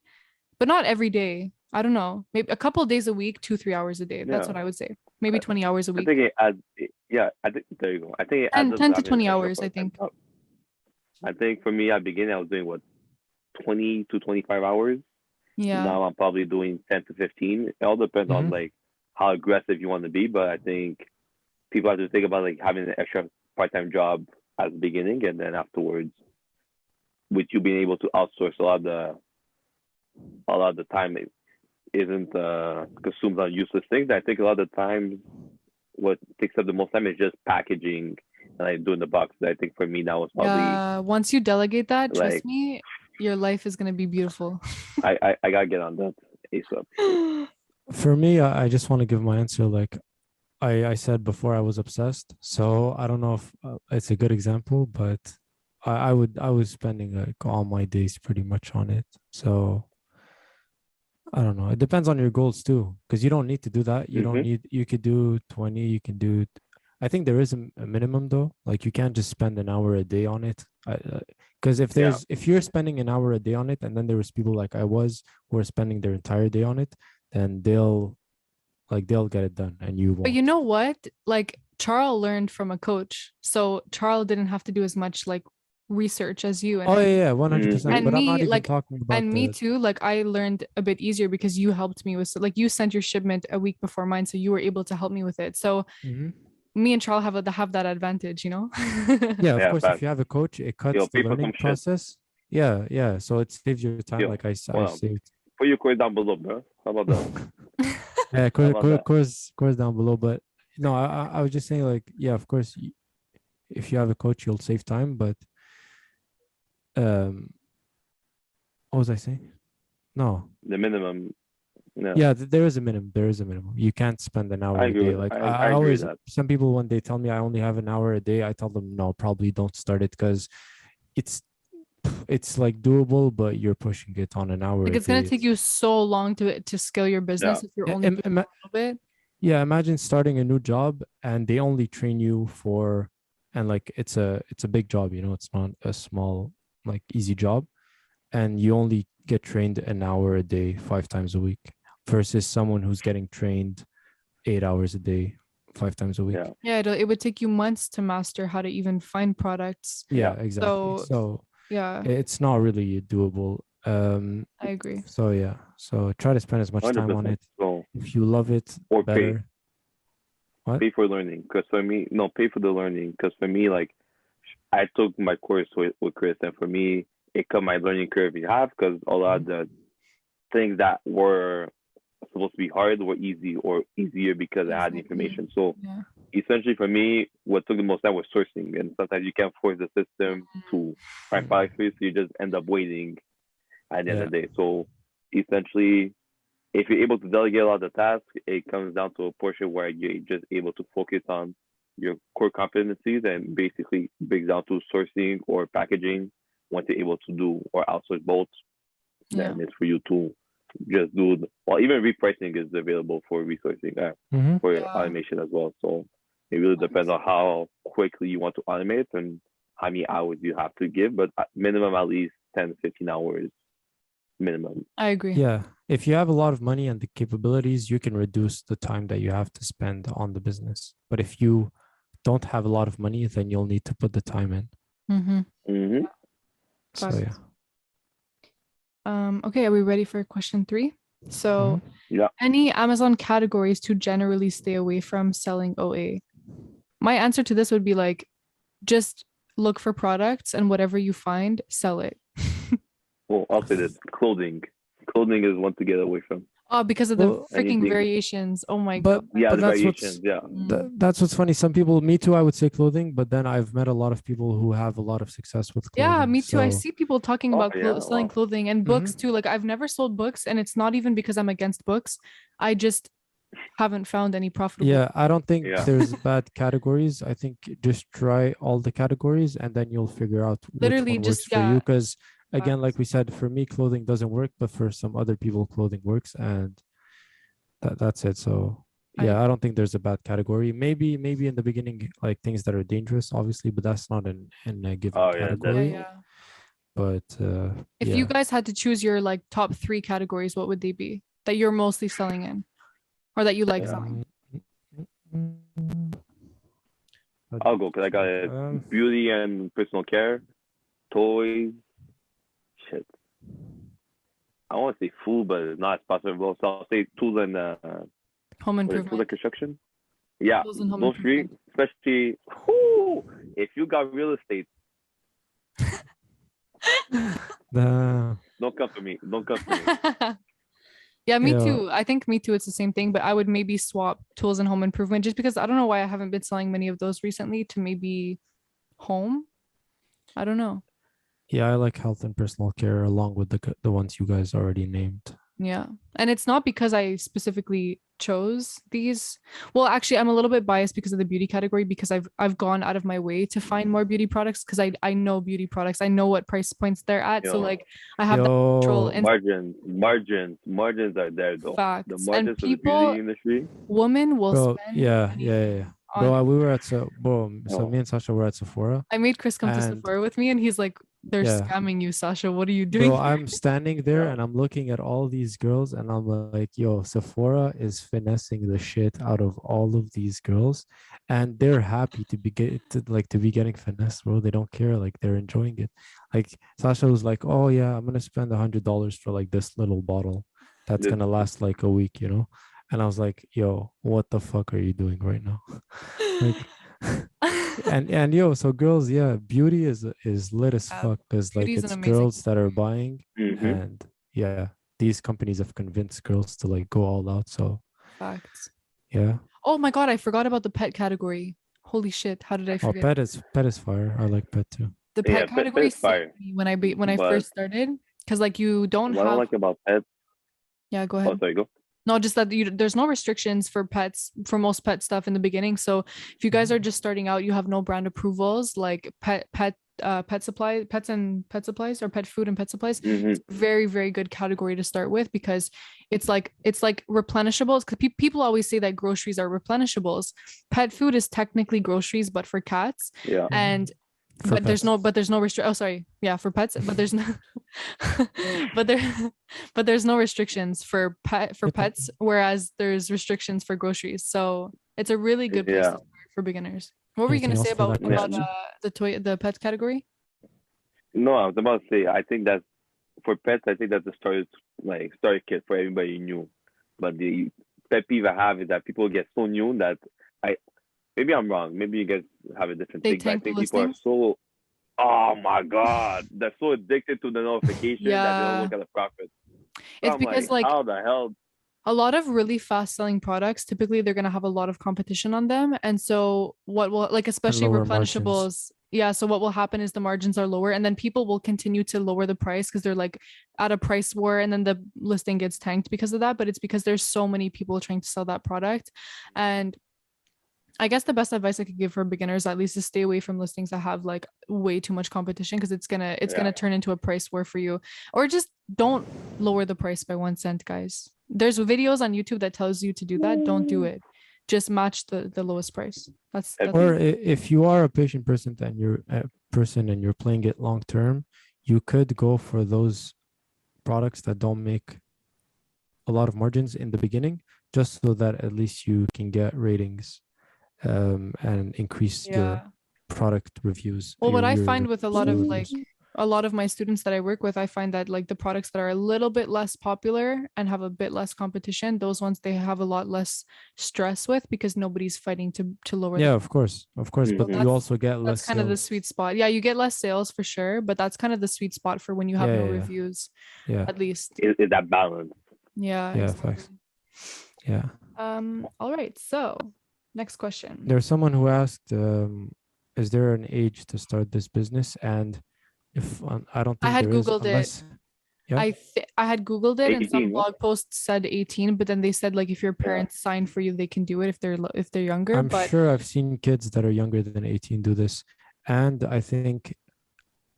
but not every day. I don't know. Maybe a couple days a week, 2-3 hours a day. That's Yeah. what I would say. Maybe 20 hours a I week. think it adds. Yeah, I think there you go. I think it adds 10, up 10 to having 20 an extra hours, I part-time think. job. I think for me, at the beginning, I was doing what 20 to 25 hours. Yeah. Now I'm probably doing 10 to 15. It all depends on Mhm. like how aggressive you want to be, but I think people have to think about like having an extra part-time job at the beginning, and then afterwards, with you being able to outsource a lot of the time it isn't consumed on useless things. I think a lot of the times what takes up the most time is just packaging and like doing the boxes. I think for me that was probably Yeah. Once you delegate that, trust like me, your life is gonna be beautiful. I gotta get on that ASAP. For me, I just want to give my answer. Like I said before, I was obsessed. So I don't know if it's a good example, but I was spending like all my days pretty much on it. So I don't know. It depends on your goals too, because you don't need to do that. You don't Mm-hmm. need. You could do 20. You can do. I think there is a minimum though. Like you can't just spend an hour a day on it. Because Yeah. if you're spending an hour a day on it, and then there was people like I was who are spending their entire day on it, then they'll get it done, and you But you won't. know what? Like Charl learned from a coach. So Charl didn't have to do as much like research as you and Oh everything. yeah, 100%. And But I'm not me, even like, talking about and me the. too, like I learned a bit easier because you helped me with like you sent your shipment a week before mine, so you were able to help me with it. So Mhm. me and Charl have that advantage, you know? Yeah, of Yeah, course. If fast. you have a coach, it You'll cuts the pay for learning some shit. process. Yeah, yeah. So it saves your time. Yo, Like I well, saved. put your quiz down below, bro. How about that? Yeah, How about that? course down below. But no, I was just saying, like, yeah, of course, if you have a coach, you'll save time. But um, what was I saying? No, The minimum. Yeah, yeah, there is a minimum. There is a minimum. You can't spend an hour I a agree day. with Like I I agree with always, that. some people when they tell me I only have an hour a day, I tell them no, probably don't start it because it's it's like doable, but you're pushing it on an hour Like a it's gonna day. take you so long to scale your Yeah. business if you're I- only im- doing a ima- little bit. yeah, imagine starting a new job and they only train you for, and like it's a big job, it's not a small like easy job, and you only get trained an hour a day 5 times a week versus someone who's getting trained 8 hours a day 5 times a week. Yeah. Yeah, it would take you months to master how to even find products. Yeah, Yeah. exactly. So So yeah, it's not really doable. I agree. So yeah, so try to spend as much time on 100%. it. So If you love it, or better. What? pay for learning. Because for me, no, pay for the learning. Because for me, like I took my course with Chris, and for me, it cut my learning curve in half because a lot of the things that were supposed to be hard were easy or easier because I had the Exactly. information. So Yeah. essentially, for me, what took the most time was sourcing, and sometimes you can't force the system to find products for you, so you just end up waiting at the end Yeah. of the day. So essentially, if you're able to delegate a lot of the tasks, it comes down to a portion where you're just able to focus on your core competencies and basically breaks down to sourcing or packaging. Once you're able to do or outsource both, Yeah. then it's for you to just do well, even repricing is available for resourcing Mm-hmm. for Yeah. automation as well. So it really depends on how quickly you want to automate and how many hours you have to give, but at minimum at least 10 to 15 hours minimum. I agree. Yeah. If you have a lot of money and the capabilities, you can reduce the time that you have to spend on the business. But if you don't have a lot of money, then you'll need to put the time in. Mm-hmm. Mm-hmm. So Facts. yeah. Okay, are we ready for question 3? So, Mhm. Yeah. any Amazon categories to generally stay away from selling OA? My answer to this would be like, just look for products and whatever you find, sell it. Well, I'll say this clothing. Clothing is one to get away from. Oh, because of the Well, freaking anything. variations. Oh my But God. Yeah, but the that's variations. what's Yeah. that's what's funny. Some people, me too, I would say clothing, but then I've met a lot of people who have a lot of success with Yeah, clothing. me too. I So see people talking Oh, about yeah. selling Wow. clothing and books too. Like I've never sold books, and it's not even because I'm against books. I just haven't found any profitable. yeah, I don't think Yeah. there's bad categories. I think just try all the categories and then you'll figure out which Literally one works just, for you. yeah. Because again, like Facts. we said, for me, clothing doesn't work, but for some other people, clothing works, and that's it. So yeah, I don't think there's a bad category. Maybe in the beginning, like things that are dangerous, obviously, but that's not in a given Oh, yeah. Yeah, category. Definitely. yeah. But If yeah. you guys had to choose your like top 3 categories, what would they be that you're mostly selling in or that you like selling? I'll go because I got beauty and personal care, toys, shit. I want to say food, but it's not possible. So I'll say tools and Home tools improvement. and construction. Yeah, Tools and home those three, improvement. especially if you got real estate. Don't come for me. Don't come for me. Yeah, me Yeah. too. I think me too. It's the same thing, but I would maybe swap tools and home improvement just because I don't know why I haven't been selling many of those recently to maybe home. I don't know. Yeah, I like health and personal care along with the ones you guys already named. Yeah. And it's not because I specifically chose these. Well, actually, I'm a little bit biased because of the beauty category because I've gone out of my way to find more beauty products because I know beauty products. I know what price points they're at. So Yo. like I have that control and Margins are there though. The facts. And margins for the people, beauty industry. women will Bro, spend yeah. money Bro, on. we were at so Oh. me and Sasha were at Sephora. I made Chris come to And Sephora with me and he's like, they're yeah. scamming you, Sasha. What are you doing? Bro, I'm standing there Yeah. and I'm looking at all these girls and I'm like, yo, Sephora is finessing the shit out of all of these girls, and they're happy to be getting finessed, bro. They don't care, like they're enjoying it. Like Sasha was like, oh yeah, I'm gonna spend $100 for like this little bottle that's This- gonna last like a week, you know? And I was like, yo, what the fuck are you doing right now? Like and yo, so girls, yeah, beauty is lit as Yeah, fuck because like beauty's an it's amazing girls that are buying, Mhm. and yeah, these companies have convinced girls to like go all out. So facts. yeah. Oh my God, I forgot about the pet category. Holy shit, how did I Oh, forget? pet is fire. I like pet too. The Yeah, pet pet category is fire. saved me when I But first started because like you don't what I have. like about pets. Yeah, go Oh, ahead. sorry, go. No, just that there's no restrictions for pets for most pet stuff in the beginning. So if you guys are just starting out, you have no brand approvals like pet supply, pets and pet supplies or pet food and pet supplies. Mhm. It's a very, very good category to start with because it's like replenishables. Because people always say that groceries are replenishables. Pet food is technically groceries, but for cats. Yeah. And For but there's no oh sorry, yeah, for pets, but there's no but there but there's no restrictions for pets, whereas there's restrictions for groceries. So it's a really good place to Yeah. start for beginners. What were you Anything gonna say else for about that question? the pet category? No, I was about to say. I think that for pets, I think that's the start kit for everybody new. But the pet peeve I have is that people get so new that I maybe I'm wrong. Maybe you guys have a different They thing, but I tank the think people are listings. so. Oh my god, they're so addicted to the notification that they don't Yeah, look at the profit. So it's I'm because like, like how the hell? a lot of really fast selling products, typically they're going to have a lot of competition on them. And so what will like, And especially lower margins. replenishables. Yeah. So what will happen is the margins are lower and then people will continue to lower the price because they're like at a price war and then the listing gets tanked because of that. But it's because there's so many people trying to sell that product. And I guess the best advice I could give for beginners at least is stay away from listings that have like way too much competition because it's gonna turn into a price war for you. Or just don't lower the price by 1 cent, guys. There's videos on YouTube that tells you to do that. Don't do it. Just match the lowest price. That's Or if you are a patient person and you're playing it long term, you could go for those products that don't make a lot of margins in the beginning, just so that at least you can get ratings and increase yeah. your product reviews. Well, what I your find with a lot of store like reviews. a lot of my students that I work with, I find that like the products that are a little bit less popular and have a bit less competition, those ones they have a lot less stress with because nobody's fighting to lower Yeah, the of course, but Mhm. you also get that's less kind of the sales. sweet spot. Yeah, you get less sales for sure, but that's kind of the sweet spot for when you have Yeah, no yeah, reviews, yeah, at least. Is that balance? Yeah, yeah, exactly. facts. Yeah. All right. So next question. There's someone who asked, is there an age to start this business? And if I don't I think had there is, Googled it. unless yeah. I had Googled it and some 18, blog posts said 18, but then they said like if your Yeah. parents sign for you, they can do it if they're younger. I'm But sure I've seen kids that are younger than 18 do this. And I think,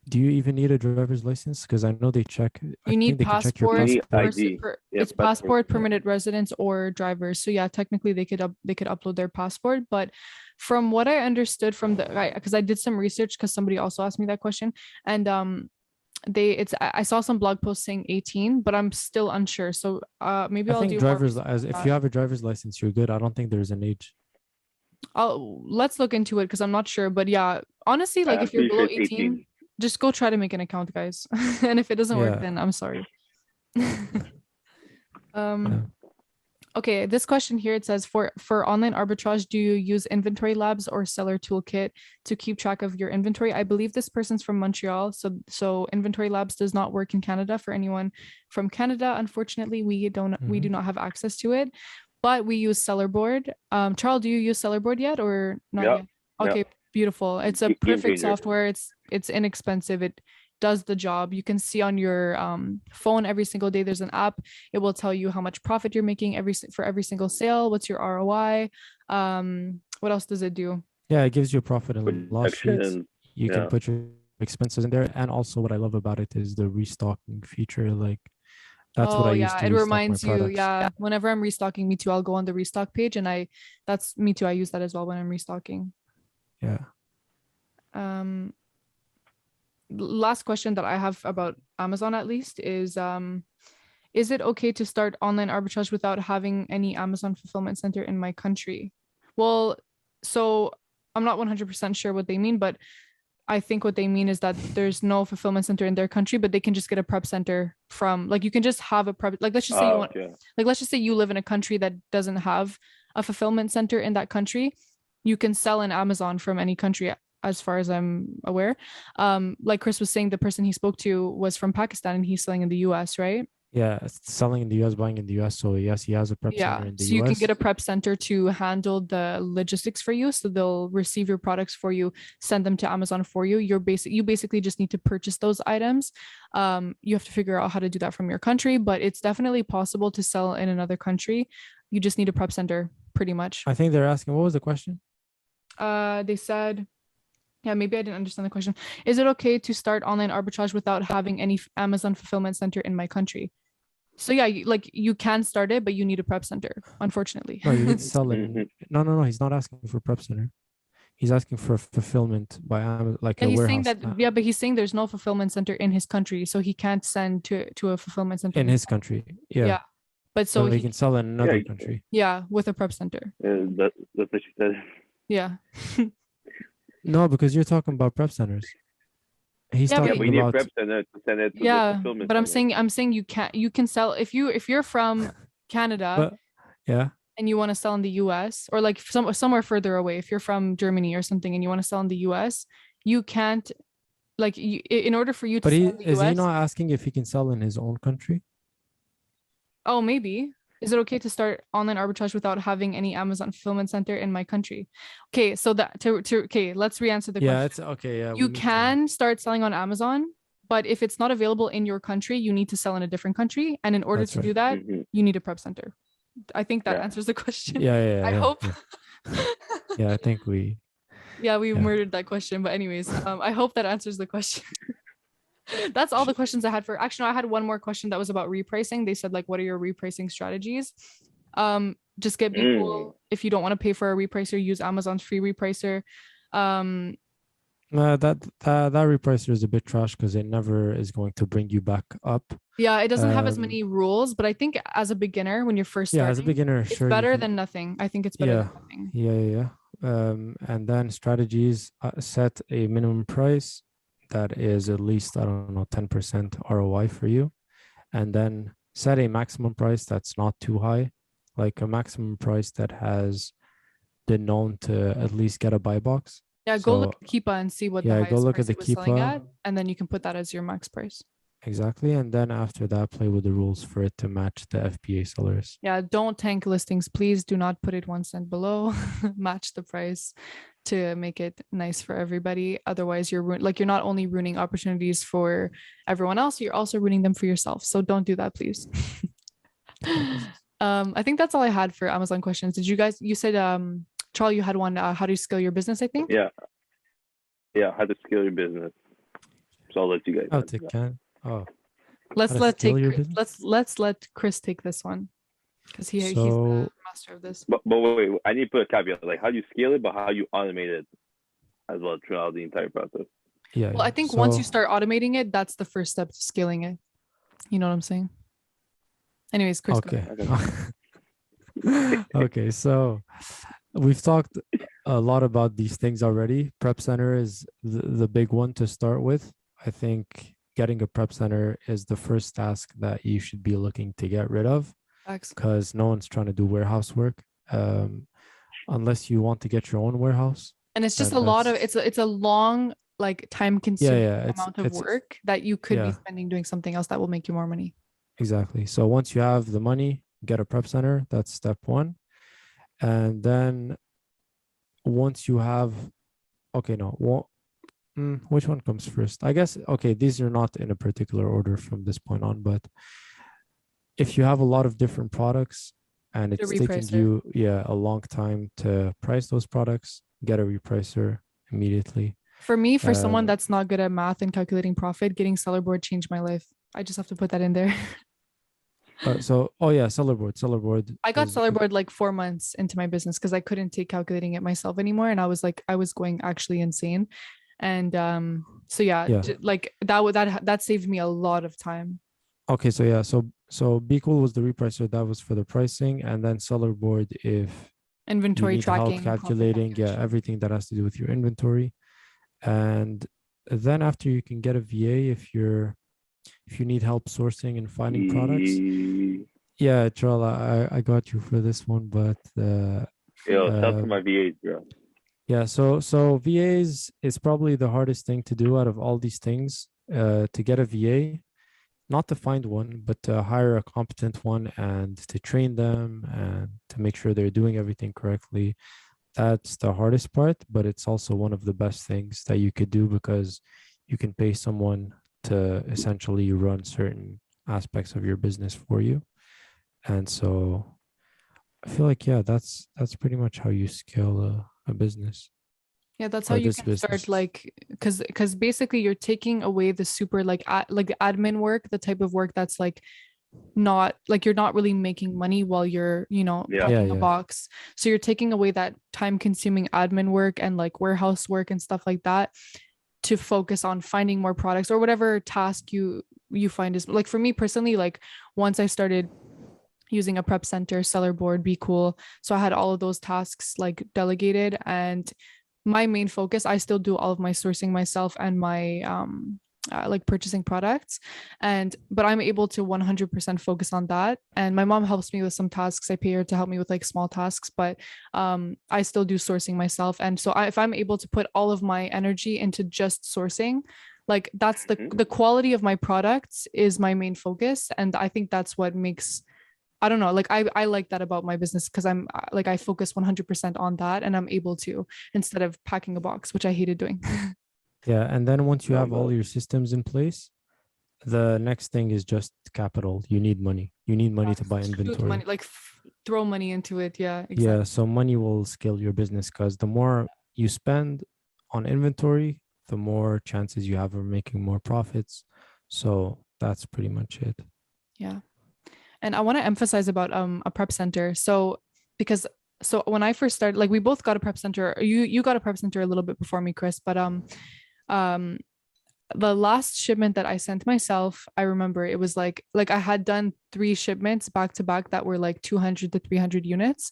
do you even need a driver's license? Because I know they check. I you need think they can check your passport, You need passport. ID. Yeah, it's passport, permanent residence, or drivers. So yeah, technically they could upload their passport. But from what I understood from because I did some research because somebody also asked me that question, and I saw some blog posts saying 18, but I'm still unsure. So maybe I I'll think do more driver's research as on if that. you have a driver's license, you're good. I don't think there's an age. Let's look into it because I'm not sure. But yeah, honestly, like I'm if you're pretty sure below it's 18, 18. just go try to make an account, guys. And if it doesn't work, Yeah. then I'm sorry. Yeah. Okay, this question here, it says for online arbitrage, do you use inventory labs or seller toolkit to keep track of your inventory? I believe this person's from Montreal, so inventory labs does not work in Canada. For anyone from Canada, unfortunately, we do not have access to it, but we use Sellerboard. Charles, do you use Sellerboard yet or not Yep. yet? Okay, beautiful. It's a Game perfect changer. software. It's inexpensive. It does the job. You can see on your phone every single day there's an app. It will tell you how much profit you're making for every single sale. What's your ROI? What else does it do? Yeah, it gives you a profit and loss sheets. Projection. You can Yeah. put your expenses in there. And also what I love about it is the restocking feature. Like that's what I use to it restock reminds my you. products. Yeah, whenever I'm restocking, me too, I'll go on the restock page and that's me too. I use that as well when I'm restocking. Yeah. Last question that I have about Amazon at least is it okay to start online arbitrage without having any Amazon fulfillment center in my country? Well, so I'm not 100% sure what they mean, but I think what they mean is that there's no fulfillment center in their country, but they can just get a prep center from, like, you can just have a prep, like, let's just say you want, like, let's just say you live in a country that doesn't have a fulfillment center in that country. You can sell in Amazon from any country, as far as I'm aware. Like Chris was saying, the person he spoke to was from Pakistan and he's selling in the US, right? Yeah, selling in the US, buying in the US. So yes, he has a prep center in the US. So you can get a prep center to handle the logistics for you. So they'll receive your products for you, send them to Amazon for you. You basically just need to purchase those items. You have to figure out how to do that from your country, but it's definitely possible to sell in another country. You just need a prep center, pretty much. I think they're asking, what was the question? They said, yeah, maybe I didn't understand the question. Is it okay to start online arbitrage without having any Amazon fulfillment center in my country? So yeah, you can start it, but you need a prep center, unfortunately. No, you need to sell it. No, he's not asking for a prep center. He's asking for fulfillment by Amazon, like a he's warehouse. saying that, yeah, but he's saying there's no fulfillment center in his country, so he can't send to a fulfillment center in his country. Yeah. But so he can sell in another country. Yeah, with a prep center. That's what she said. Yeah. No, because you're talking about prep centers. He's talking we need about a prep center to send it to the fulfillment but center. I'm saying you can sell if you're from Canada. Yeah. And you want to sell in the US or like somewhere further away. If you're from Germany or something and you want to sell in the US, you can't, like, in order for you to sell in the US. Is he not asking if he can sell in his own country? Oh, maybe. Is it okay to start online arbitrage without having any Amazon fulfillment center in my country? Okay, so okay, let's re-answer the question. Yeah, it's okay. Yeah, you can start selling on Amazon, but if it's not available in your country, you need to sell in a different country. And in order to do that, you need a prep center. I think that answers the question. Yeah. I hope. Yeah, I think we. Yeah, we murdered that question. But anyways, I hope that answers the question. That's all the questions I had for. Actually, no, I had one more question that was about repricing. They said, like, what are your repricing strategies? Just get Be-Cool. If you don't want to pay for a repricer, use Amazon's free repricer. That repricer is a bit trash because it never is going to bring you back up. Yeah, it doesn't have as many rules, but I think as a beginner, when you're first starting, as a beginner, it's better than nothing. I think it's better than nothing. Yeah. And then strategies, set a minimum price that is at least, I don't know, 10% ROI for you. And then set a maximum price that's not too high, like a maximum price that has been known to at least get a buy box. Yeah, go look at Keepa and see what the highest go look price at the it was selling Keepa. at, and then you can put that as your max price. Exactly. And then after that, play with the rules for it to match the FBA sellers. Yeah, don't tank listings. Please do not put it 1 cent below. Match the price to make it nice for everybody. Otherwise, you're not only ruining opportunities for everyone else, you're also ruining them for yourself. So don't do that, please. I think that's all I had for Amazon questions. Did you guys, you said, Charl, you had one, how do you scale your business, I think? Yeah, how to scale your business. So I'll let you guys answer. Let's let Chris take this one because he's the master of this. But wait, I need to put a caveat. Like, how do you scale it, but how you automate it as well throughout the entire process. Yeah, Well, I yeah. think once you So start automating it, that's the first step to scaling it. You know what I'm saying? Anyways, Chris, go okay. Okay. Okay, so we've talked a lot about these things already. Prep center is the big one to start with. I think getting a prep center is the first task that you should be looking to get rid of ahead. because no one's trying to do warehouse work unless you want to get your own warehouse. And it's just And a lot of that's it's a long, like, time yeah, consuming yeah. amount of It's work that you could be yeah, spending doing something else that will make you more money. exactly. So once you have the money, get a prep center. That's step one. And then once you have okay, no, which one comes first? I guess, okay, these are not in a particular order from this point on, but if you have a lot of different products and The it's taking repricer. you, yeah, a long time to price those products, get a repricer immediately. For me, for someone Um, that's not good at math and calculating profit, getting seller board changed my life. I just have to put that in there. oh yeah, seller board I got is, seller board like 4 months into my business because I couldn't take calculating it myself anymore. And I was like, I was going actually insane. And so yeah, yeah. like that saved me a lot of time. Okay, so yeah, so Be Cool was the repricer that was for the pricing, and then seller board if you Inventory need help tracking, profit calculating, yeah, calculation. everything that has to do with your inventory. And then after you can get a VA if you need help sourcing and finding products. Yeah, Charl, I got you for this one, but Yo, shout out to um my VAs, bro. yeah, so VAs is probably the hardest thing to do out of all these things. To get a VA, not to find one, but to hire a competent one and to train them and to make sure they're doing everything correctly. That's the hardest part, but it's also one of the best things that you could do because you can pay someone to essentially run certain aspects of your business for you. And so I feel like, yeah, that's pretty much how you scale a business Yeah, that's how or you this can start, business. like, because basically you're taking away the super, like the admin work, the type of work that's like not like you're not really making money while you're, Yeah. Yeah, packing a yeah. box. So you're taking away that time consuming admin work and like warehouse work and stuff like that to focus on finding more products or whatever task you find is like, for me personally, like once I started using a prep center, seller board, Be Cool, so I had all of those tasks like delegated, and my main focus, I still do all of my sourcing myself and my like purchasing products, but I'm able to 100% focus on that. And my mom helps me with some tasks. I pay her to help me with like small tasks, but I still do sourcing myself. And so if I'm able to put all of my energy into just sourcing, like that's the quality of my products is my main focus. And I think that's what makes, I don't know, like I like that about my business because I'm like I focus 100% on that, and I'm able to, instead of packing a box, which I hated doing. Yeah. And then once you No, have all but your systems in place, the next thing is just capital. You need money. You need money to buy Shoot money, inventory. like throw money into it. Yeah, exactly. Yeah, so money will scale your business because the more you spend on inventory, the more chances you have of making more profits. So that's pretty much it. Yeah. And I want to emphasize about a prep center. So because so when I first started, like we both got a prep center. You got a prep center a little bit before me, Chris, but um the last shipment that I sent myself, I remember it was like I had done 3 shipments back to back that were like 200 to 300 units.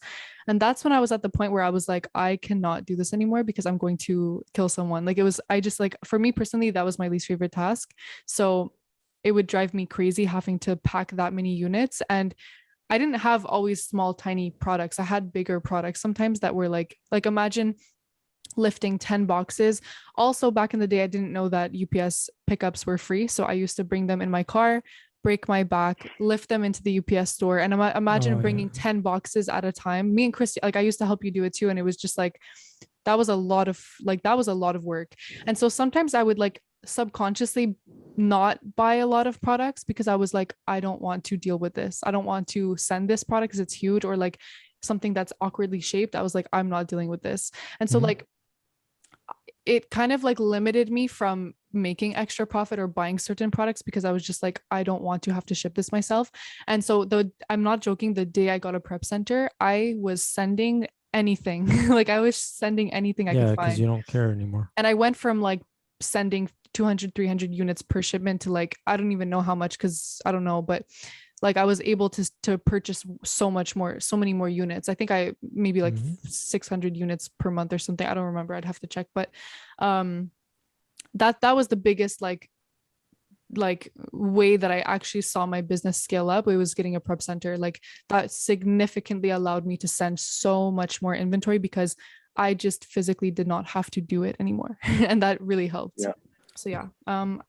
And that's when I was at the point where I was like, I cannot do this anymore because I'm going to kill someone. Like it was, I just like, for me personally, that was my least favorite task. So it would drive me crazy having to pack that many units. And I didn't have always small, tiny products. I had bigger products sometimes that were like imagine lifting 10 boxes. Also, back in the day, I didn't know that UPS pickups were free. So I used to bring them in my car, break my back, lift them into the UPS store. And imagine Oh, yeah. bringing 10 boxes at a time. Me and Christy, like I used to help you do it too. And it was just like, that was a lot of work. And so sometimes I would like subconsciously not buy a lot of products because I was like, I don't want to deal with this. I don't want to send this product because it's huge or like something that's awkwardly shaped. I was like, I'm not dealing with this. And so Mhm. like it kind of like limited me from making extra profit or buying certain products because I was just like, I don't want to have to ship this myself. And so I'm not joking, the day I got a prep center, I was sending anything. Like I was sending anything I Yeah, could because you find. don't care anymore. And I went from like sending 200, 300 units per shipment to like, I don't even know how much, because I don't know, but like I was able to purchase so many more units. I think I maybe like 600 units per month or something. I don't remember. I'd have to check. But that was the biggest like way that I actually saw my business scale up. It was getting a prep center. Like that significantly allowed me to send so much more inventory because I just physically did not have to do it anymore. And that really helped. Yeah. So yeah,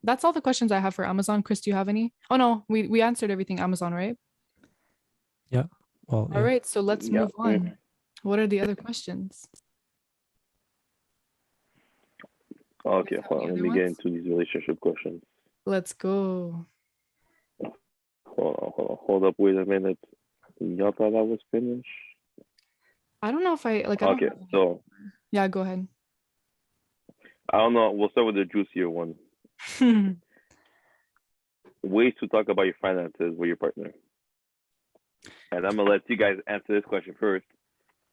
that's all the questions I have for Amazon. Chris, do you have any? Oh no, we answered everything Amazon, right? Yeah. Well, All right, so let's move on. What are the other questions? Okay, hold on. Let me get into these relationship questions. Let's go. Hold up. Wait a minute. Y'all thought I was finished? I don't know if I like. Okay, so yeah, go ahead. I don't know. We'll start with the juicier one. Ways to talk about your finances with your partner. And I'm gonna let you guys answer this question first,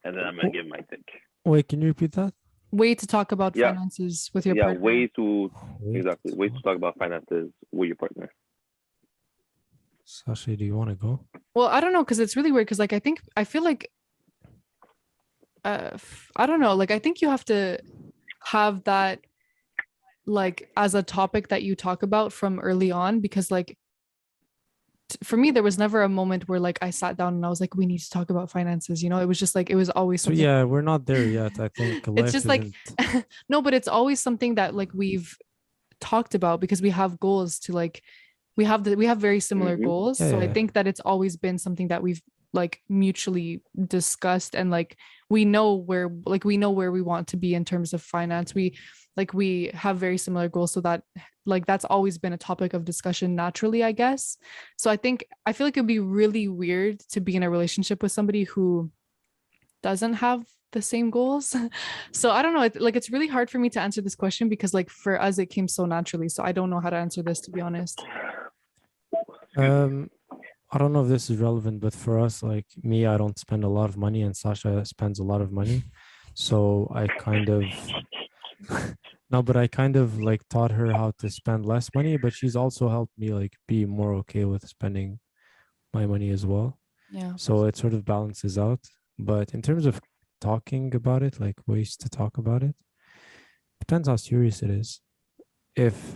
and then I'm gonna give my take. Wait, can you repeat that? Way to talk about finances with your partner. Ways to talk about finances with your partner. Sasha, do you want to go? Well, I don't know, because it's really weird. Because like I feel like I don't know. Like I think you have to have that like as a topic that you talk about from early on, because like for me there was never a moment where like I sat down and I was like, we need to talk about finances, you know. It was just like, it was always something. So yeah, we're not there yet. I think it's just like no, but it's always something that like we've talked about because we have goals to like, we have very similar goals. So I think that it's always been something that we've like mutually discussed, and like we know where we want to be in terms of finance. We have very similar goals, so that like that's always been a topic of discussion naturally, I guess. So I feel like it'd be really weird to be in a relationship with somebody who doesn't have the same goals. So I don't know, it's really hard for me to answer this question because like for us it came so naturally. So I don't know how to answer this, to be honest. I don't know if this is relevant, but for us, like me, I don't spend a lot of money and Sasha spends a lot of money. So I kind of no, but I kind of like taught her how to spend less money, but she's also helped me like be more okay with spending my money as well. Yeah. So it sort of balances out. But in terms of talking about it, like ways to talk about it, depends how serious it is. If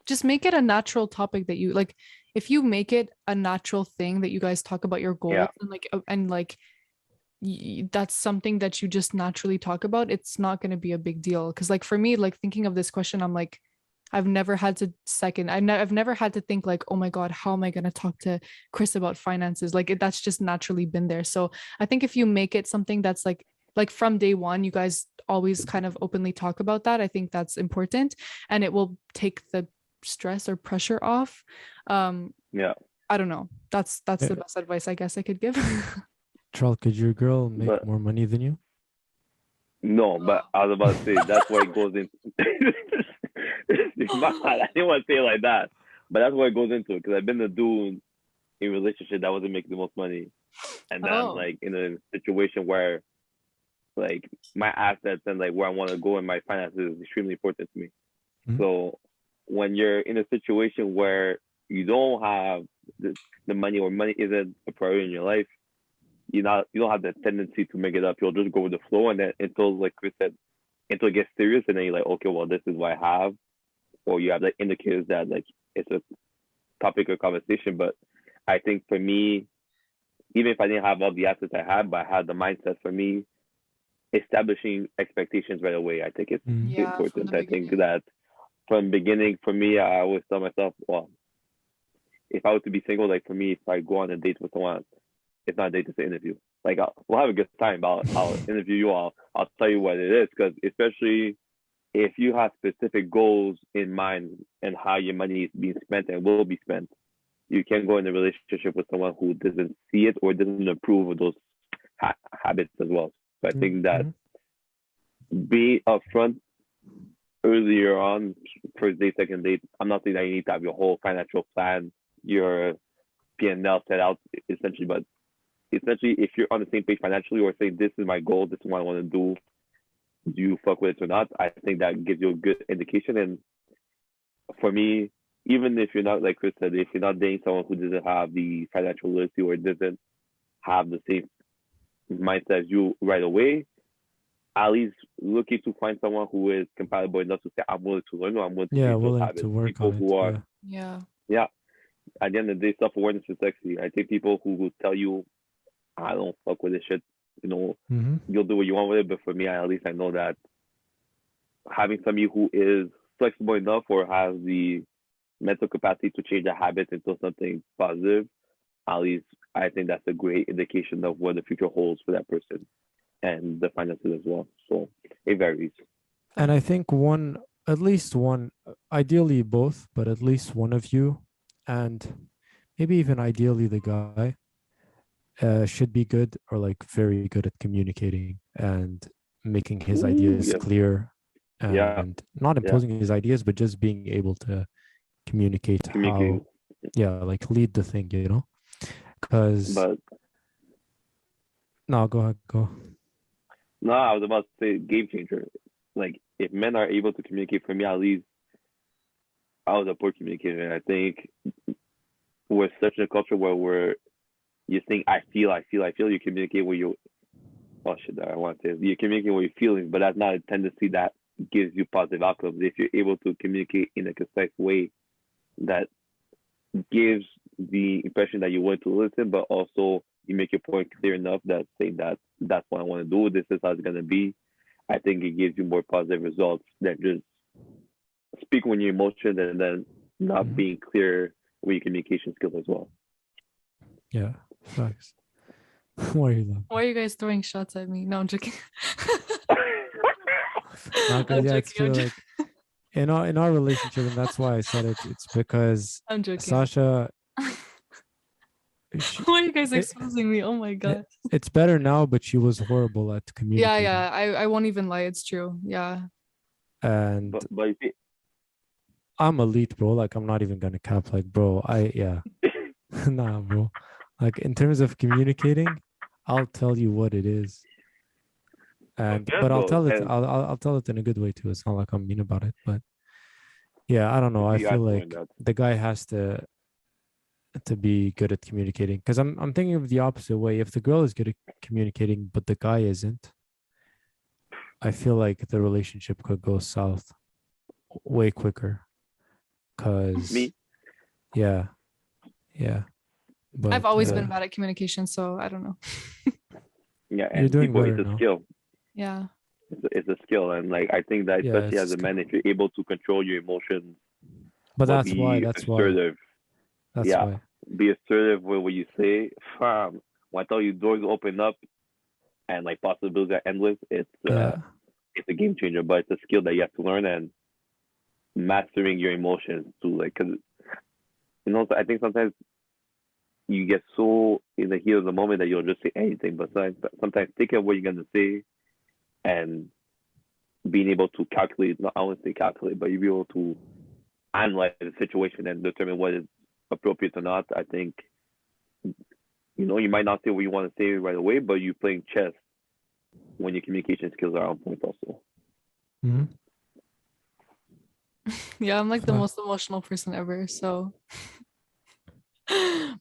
just make it a natural topic that you like. If you make it a natural thing that you guys talk about your goals and like that's something that you just naturally talk about, it's not going to be a big deal. Because like for me, like thinking of this question, I'm like, I've never had to I've never had to think like, oh my God, how am I going to talk to Chris about finances? Like that's just naturally been there. So I think if you make it something that's like from day one, you guys always kind of openly talk about that, I think that's important, and it will take the stress or pressure off. I don't know. That's the best advice I guess I could give. Charl, could your girl make more money than you? No, but I was about to say that's why it goes in. I didn't want to say it like that, but that's why it goes into it. Because I've been the dude in a relationship that wasn't making the most money, and then I'm like in a situation where like my assets and like where I want to go in my finances is extremely important to me. So when you're in a situation where you don't have the money, or money isn't a priority in your life, you don't have the tendency to make it up. You'll just go with the flow, and then until, like Chris said, until it gets serious, and then you're like, okay, well, this is what I have, or you have like indicators that like it's a topic of conversation. But I think for me, even if I didn't have all the assets I had, but I had the mindset, for me, establishing expectations right away, I think it's important. I think that from the beginning, for me, I always tell myself, well, if I was to be single, like for me, if I go on a date with someone, it's not a date, it's an interview. Like we'll have a good time. I'll interview you. I'll tell you what it is, because especially if you have specific goals in mind and how your money is being spent and will be spent, you can't go in a relationship with someone who doesn't see it or doesn't approve of those habits as well. So I think that be upfront earlier on, first date, second date. I'm not saying that you need to have your whole financial plan, your P&L set out essentially, but essentially if you're on the same page financially, or say this is my goal, this is what I want to do, do you fuck with it or not? I think that gives you a good indication. And for me, even if you're not, like Chris said, if you're not dating someone who doesn't have the financial literacy or doesn't have the same mindset as you right away, at least looking to find someone who is compatible enough to say, I'm willing to learn or I'm willing to Yeah, change those willing habits. to work People on it. who are, Yeah. Yeah. at the end of the day, self-awareness is sexy. I think people who will tell you, I don't fuck with this shit, Mm-hmm. you'll do what you want with it. But for me, at least I know that having somebody who is flexible enough or has the mental capacity to change a habit into something positive, at least I think that's a great indication of what the future holds for that person and the finances as well. So it varies. And I think at least one, ideally both, but at least one of you, and maybe even ideally the guy, should be good or like very good at communicating and making his ideas Yes. clear, Yeah. and not imposing his ideas, but just being able to communicate Communicate. how, like lead the thing, Because But no, go ahead, go. no, I was about to say game changer. Like if men are able to communicate, for me at least, I was a poor communicator. And I think we're such a culture where you think I feel, you communicate with your I want to say you communicate with your feelings, but that's not a tendency that gives you positive outcomes. If you're able to communicate in a concise way that gives the impression that you want to listen, but also you make your point clear enough that saying that that's what I want to do, this is how it's gonna be. I think it gives you more positive results than just speak when your emotions and then not being clear with your communication skills as well. Yeah, facts. Why are you laughing? Why are you guys throwing shots at me? No, I'm joking. Not because I'm it's joking, true. I'm Like in our relationship, and that's why I said it. It's because I'm joking. Sasha. Why are you guys it- exposing me? Oh my god. It's better now, but she was horrible at Yeah, communicating. yeah. I won't even lie. It's true. Yeah. And But you see, I'm elite, bro. Like I'm not even gonna cap. Like, bro, nah, bro. Like in terms of communicating, I'll tell you what it is. But I'll tell it. I'll tell it in a good way too. It's not like I'm mean about it. But yeah, I don't know. I feel like the guy has to be good at communicating, because I'm thinking of the opposite way. If the girl is good at communicating but the guy isn't, I feel like the relationship could go south way quicker. Cause me, yeah. But I've always been bad at communication, so I don't know. yeah, you're and doing people, better it's a now. skill. Yeah. It's a skill, and like I think that Yeah, especially it's as a a man, skill. if you're able to control your emotions, But but that's why. be assertive. That's why. Be assertive with what you say. When I tell you doors open up and like possibilities are endless, it's a game changer. But it's a skill that you have to learn, and mastering your emotions too. Like, cause I think sometimes you get so in the heat of the moment that you'll just say anything. But sometimes think of what you're gonna say and being able to calculate. Not I won't say calculate, but you be able to analyze the situation and determine what is appropriate or not. I think you might not say what you want to say right away, but you're playing chess when your communication skills are on point also. Mm-hmm. Yeah, I'm like the most emotional person ever, so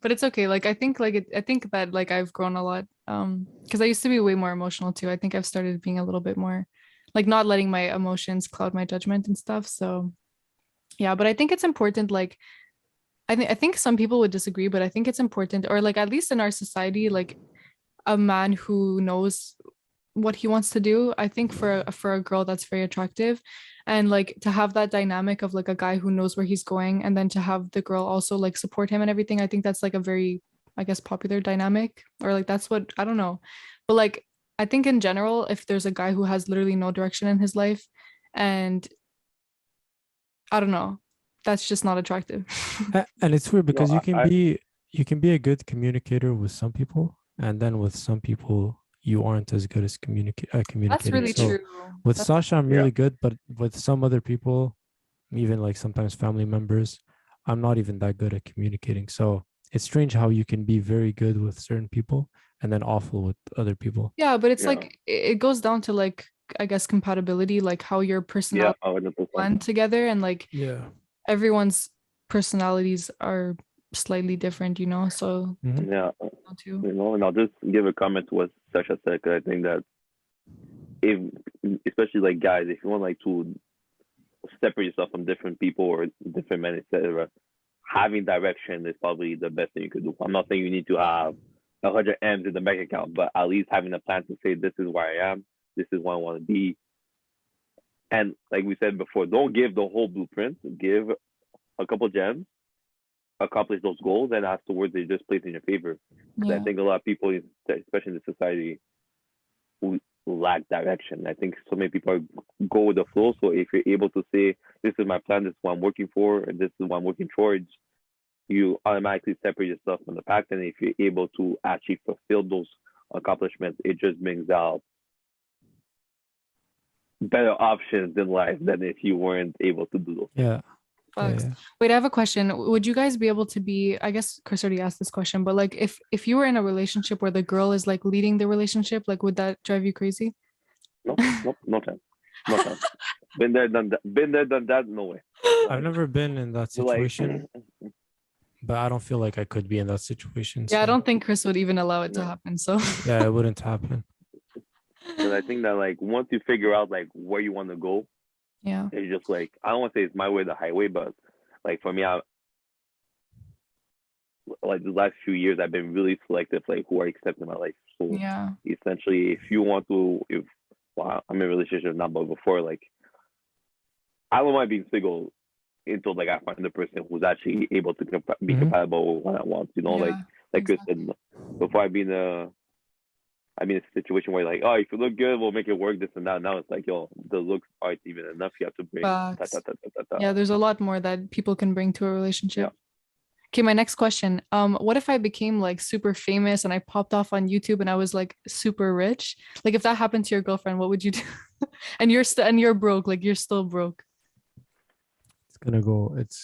but it's okay. Like I think that like I've grown a lot. Because I used to be way more emotional too. I think I've started being a little bit more like not letting my emotions cloud my judgment and stuff. So yeah, but I think it's important, like I think some people would disagree, but I think it's important, or like at least in our society, like a man who knows what he wants to do. I think for a girl that's very attractive, and like to have that dynamic of like a guy who knows where he's going, and then to have the girl also like support him and everything. I think that's like a very, I guess, popular dynamic, or like that's what, I don't know, but like I think in general, if there's a guy who has literally no direction in his life, and I don't know, that's just not attractive. And it's weird because No, you can be a good communicator with some people, and then with some people you aren't as good as communicating. That's really So true. with That's Sasha, I'm really good, but with some other people, even like sometimes family members, I'm not even that good at communicating. So it's strange how you can be very good with certain people and then awful with other people. Yeah, but it's like it goes down to like I guess, compatibility, like how your Yeah, personality 100%. blend together, and like Yeah. everyone's personalities are slightly different, you know. So Yeah, too. and I'll just give a comment to what Sasha said, because I think that if, especially like guys, if you want like to separate yourself from different people or different men, etc., having direction is probably the best thing you could do. I'm not saying you need to have 100 M's in the bank account, but at least having a plan to say, this is where I am, this is what I want to be. And like we said before, don't give the whole blueprint. Give a couple gems, accomplish those goals, and afterwards they just place in your favor. Because I think a lot of people, especially in the society, who lack direction. I think so many people go with the flow. So if you're able to say, this is my plan, this is what I'm working for, and this is what I'm working towards, you automatically separate yourself from the pack. And if you're able to actually fulfill those accomplishments, it just brings out better options in life than if you weren't able to do those. Yeah. Facts. Wait, I have a question. Would you guys be able to be, I guess Chris already asked this question, but like if you were in a relationship where the girl is like leading the relationship, like would that drive you crazy? No chance. No chance. Been there, done that. No way. I've never been in that situation, but I don't feel like I could be in that situation. Yeah, I so- don't think Chris would even allow it to happen. So Yeah, it wouldn't happen. Because I think that like once you figure out like where you want to go, yeah. it's just like, I don't want to say it's my way or the highway, but like for me, like the last few years, I've been really selective, like who I accept in my life. So Yeah. essentially, if you want to, well, I'm in a relationship now, but before, like, I don't mind being single until like I find the person who's actually able to be compatible with what I want. You know, Yeah, like Chris said, before I've been in a situation where like, oh, if you look good, we'll make it work, this and that. Now it's like, yo, the looks aren't even enough. You have to bring Yeah, there's a lot more that people can bring to a relationship. Okay, my next question. What if I became like super famous and I popped off on YouTube and I was like super rich? Like if that happened to your girlfriend, what would you do? And you're broke, like you're still broke. It's gonna go. It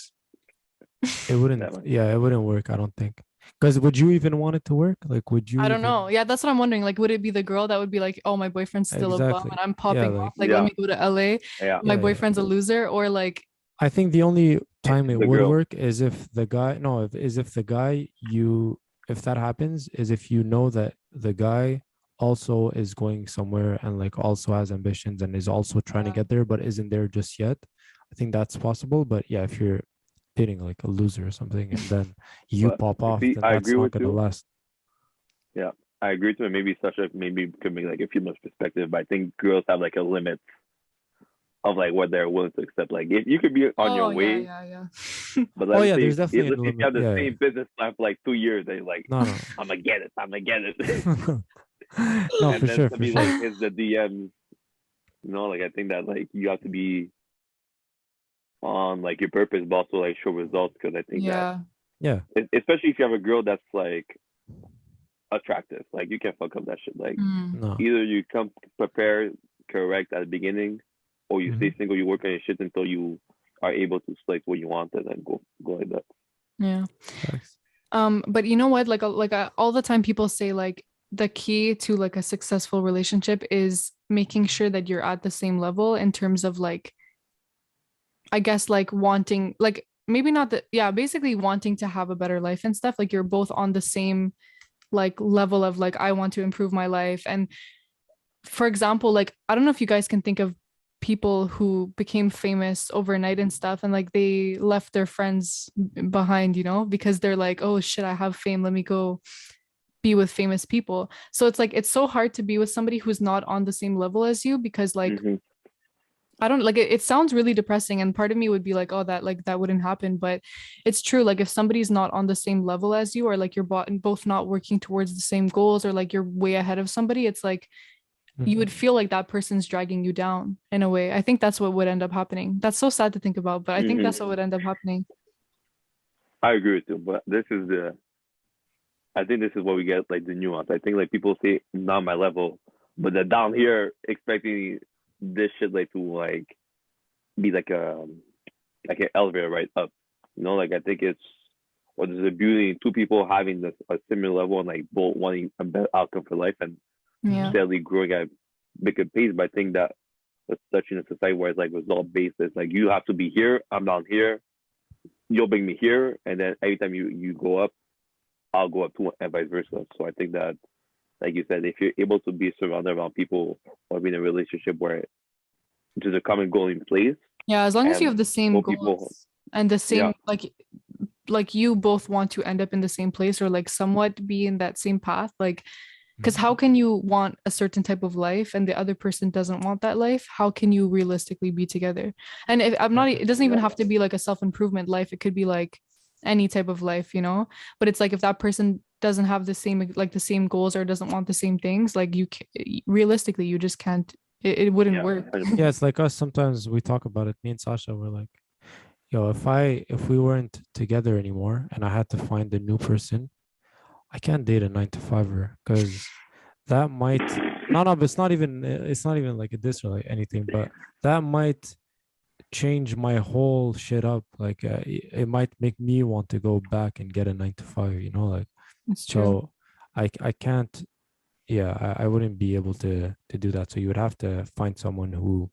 wouldn't. Yeah, it wouldn't work. I don't think. Because would you even want it to work? Like, would you? I don't know. Yeah, that's what I'm wondering. Like, would it be the girl that would be like, "Oh, my boyfriend's still a bum and I'm popping off. Like, let me go to LA. My boyfriend's a loser," or like. I think the only time it would work is if the guy. No, if the guy if that happens, is if you know that the guy also is going somewhere and like also has ambitions and is also trying to get there, but isn't there just yet. I think that's possible. But yeah, if you're dating like a loser or something and then you pop off, then that's not gonna last. Yeah, I agree to it. Maybe Sasha could make like a few months perspective, but I think girls have like a limit of like what they're willing to accept. Like if you could be on your way, but there's definitely if you have the same business plan for like 2 years, they're like, no, I'm gonna get it. No, and for then sure. to be like, it's the DMs. You know, like I think that like you have to be on like your purpose, but also like show results, because I think that especially if you have a girl that's like attractive, like you can't fuck up that shit. Like either you come prepared correct at the beginning, or you stay single, you work on your shit until you are able to select what you want and then go like that. Yeah. But you know what? Like all the time people say like the key to like a successful relationship is making sure that you're at the same level in terms of like, I guess like wanting, like maybe not that, basically wanting to have a better life and stuff. Like you're both on the same like level of like, I want to improve my life. And for example, like, I don't know if you guys can think of people who became famous overnight and stuff, and like they left their friends behind, you know, because they're like, oh shit, I have fame, let me go be with famous people. So it's like, it's so hard to be with somebody who's not on the same level as you, because like I don't like it sounds really depressing, and part of me would be like, oh, that wouldn't happen, but it's true. Like if somebody's not on the same level as you, or like you're both not working towards the same goals, or like you're way ahead of somebody, it's like you would feel like that person's dragging you down in a way. I think that's what would end up happening. That's so sad to think about, but I think that's what would end up happening. I agree with you, but I think this is what we get, like the nuance. I think like people say not my level, but they're down here expecting this shit like to like be like an elevator right up. You know, like I think there's a beauty in two people having a similar level and like both wanting a better outcome for life and steadily growing at make a pace, but I think that it's such in a society where it's like result based. It's like you have to be here, I'm down here, you'll bring me here, and then every time you go up, I'll go up too, and vice versa. So I think that, like you said, if you're able to be surrounded around people or be in a relationship where there's a common goal in place, Yeah, as long as you and have the same both goals people, and the same yeah, like you both want to end up in the same place or like somewhat be in that same path, like because how can you want a certain type of life and the other person doesn't want that life? How can you realistically be together? And if I'm not, it doesn't even yeah, have to be like a self-improvement life. It could be like any type of life, you know? But it's like if that person doesn't have the same like the same goals or doesn't want the same things, like realistically you just can't. It wouldn't yeah, work. 100%. Yeah, it's like us. Sometimes we talk about it. Me and Sasha were like, yo, if we weren't together anymore and I had to find a new person, I can't date a 9 to 5er because that might no, but it's not even like a diss or like anything, but that might change my whole shit up. Like it might make me want to go back and get a 9 to 5, like. It's true. So I can't, yeah, I wouldn't be able to do that. So you would have to find someone who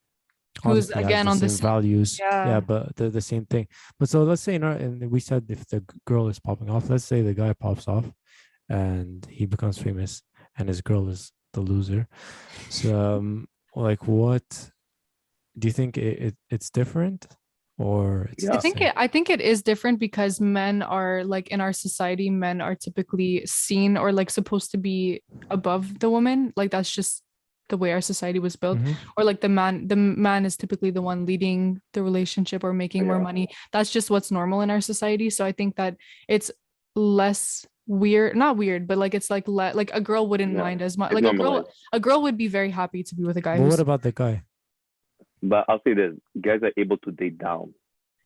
Who's obviously has again the on the same same, values. Yeah, yeah. but the same thing. But so let's say, and we said if the girl is popping off, let's say the guy pops off and he becomes famous and his girl is the loser. So like what do you think it's different or it's Yeah, the same? I think it is different because men are like in our society, men are typically seen or like supposed to be above the woman. Like that's just the way our society was built. Mhm. Or like the man is typically the one leading the relationship or making more yeah, money. That's just what's normal in our society. So I think that it's less weird, not weird, but like it's like like a girl wouldn't yeah. mind as much. It's Like normalized. a girl would be very happy to be with a guy But what who's about the guy? But I'll say this: guys are able to date down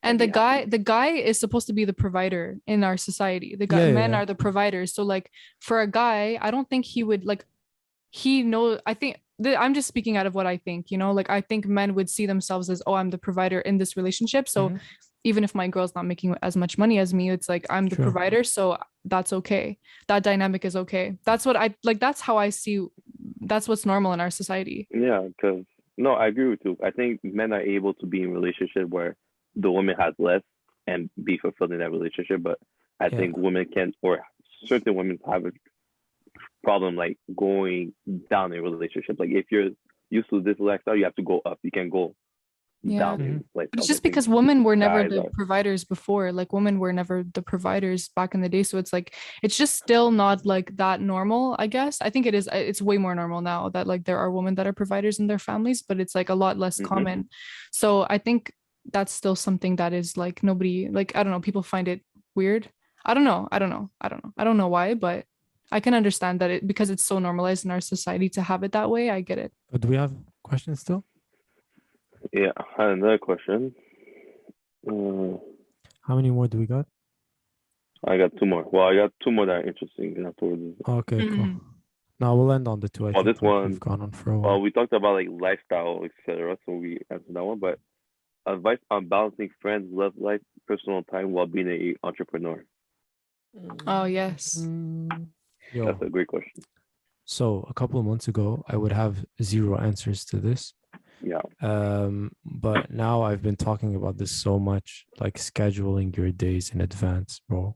and and be happy. the guy is supposed to be the provider in our society. The guy, Yeah, yeah, men yeah. are the providers. So like for a guy, I don't think he would like he know I think I'm just speaking out of what I think, like I think men would see themselves as, oh, I'm the provider in this relationship. So Mhm. even if my girl's not making as much money as me, it's like I'm the True. provider, so that's okay. That dynamic is okay. That's what I like, that's how I see, that's what's normal in our society. Yeah, because no, I agree with you. I think men are able to be in a relationship where the woman has less and be fulfilled in that relationship, but I Yeah. think women can, or certain women have a problem like going down in a relationship. Like if you're used to this lifestyle, you have to go up. You can go Yeah. down in But it's lifestyle. I just think because women were never guys the are. providers before. Like women were never the providers back in the day. So it's like it's just still not like that normal, I guess. I think it is it's way more normal now that like there are women that are providers in their families, but it's like a lot less Mm-hmm. common. So I think that's still something that is like nobody like I don't know, people find it weird. I don't know. I don't know why, but I can understand that it because it's so normalized in our society to have it that way. I get it. But do we have questions still? Yeah, I had another question. Uh, How many more do we got? I got two more. Well, I got two more that are interesting afterwards. Okay, cool. Mhm. Now we'll end on the two. I Well, think this we've one, gone on for a well, while. we talked about like lifestyle, etc. So we answered that one. But advice on balancing friends, love life, personal time while being an entrepreneur. Oh, yes. Yo, That's a great question. so a couple of months ago, I would have zero answers to this. Yeah. But now I've been talking about this so much, like scheduling your days in advance, bro.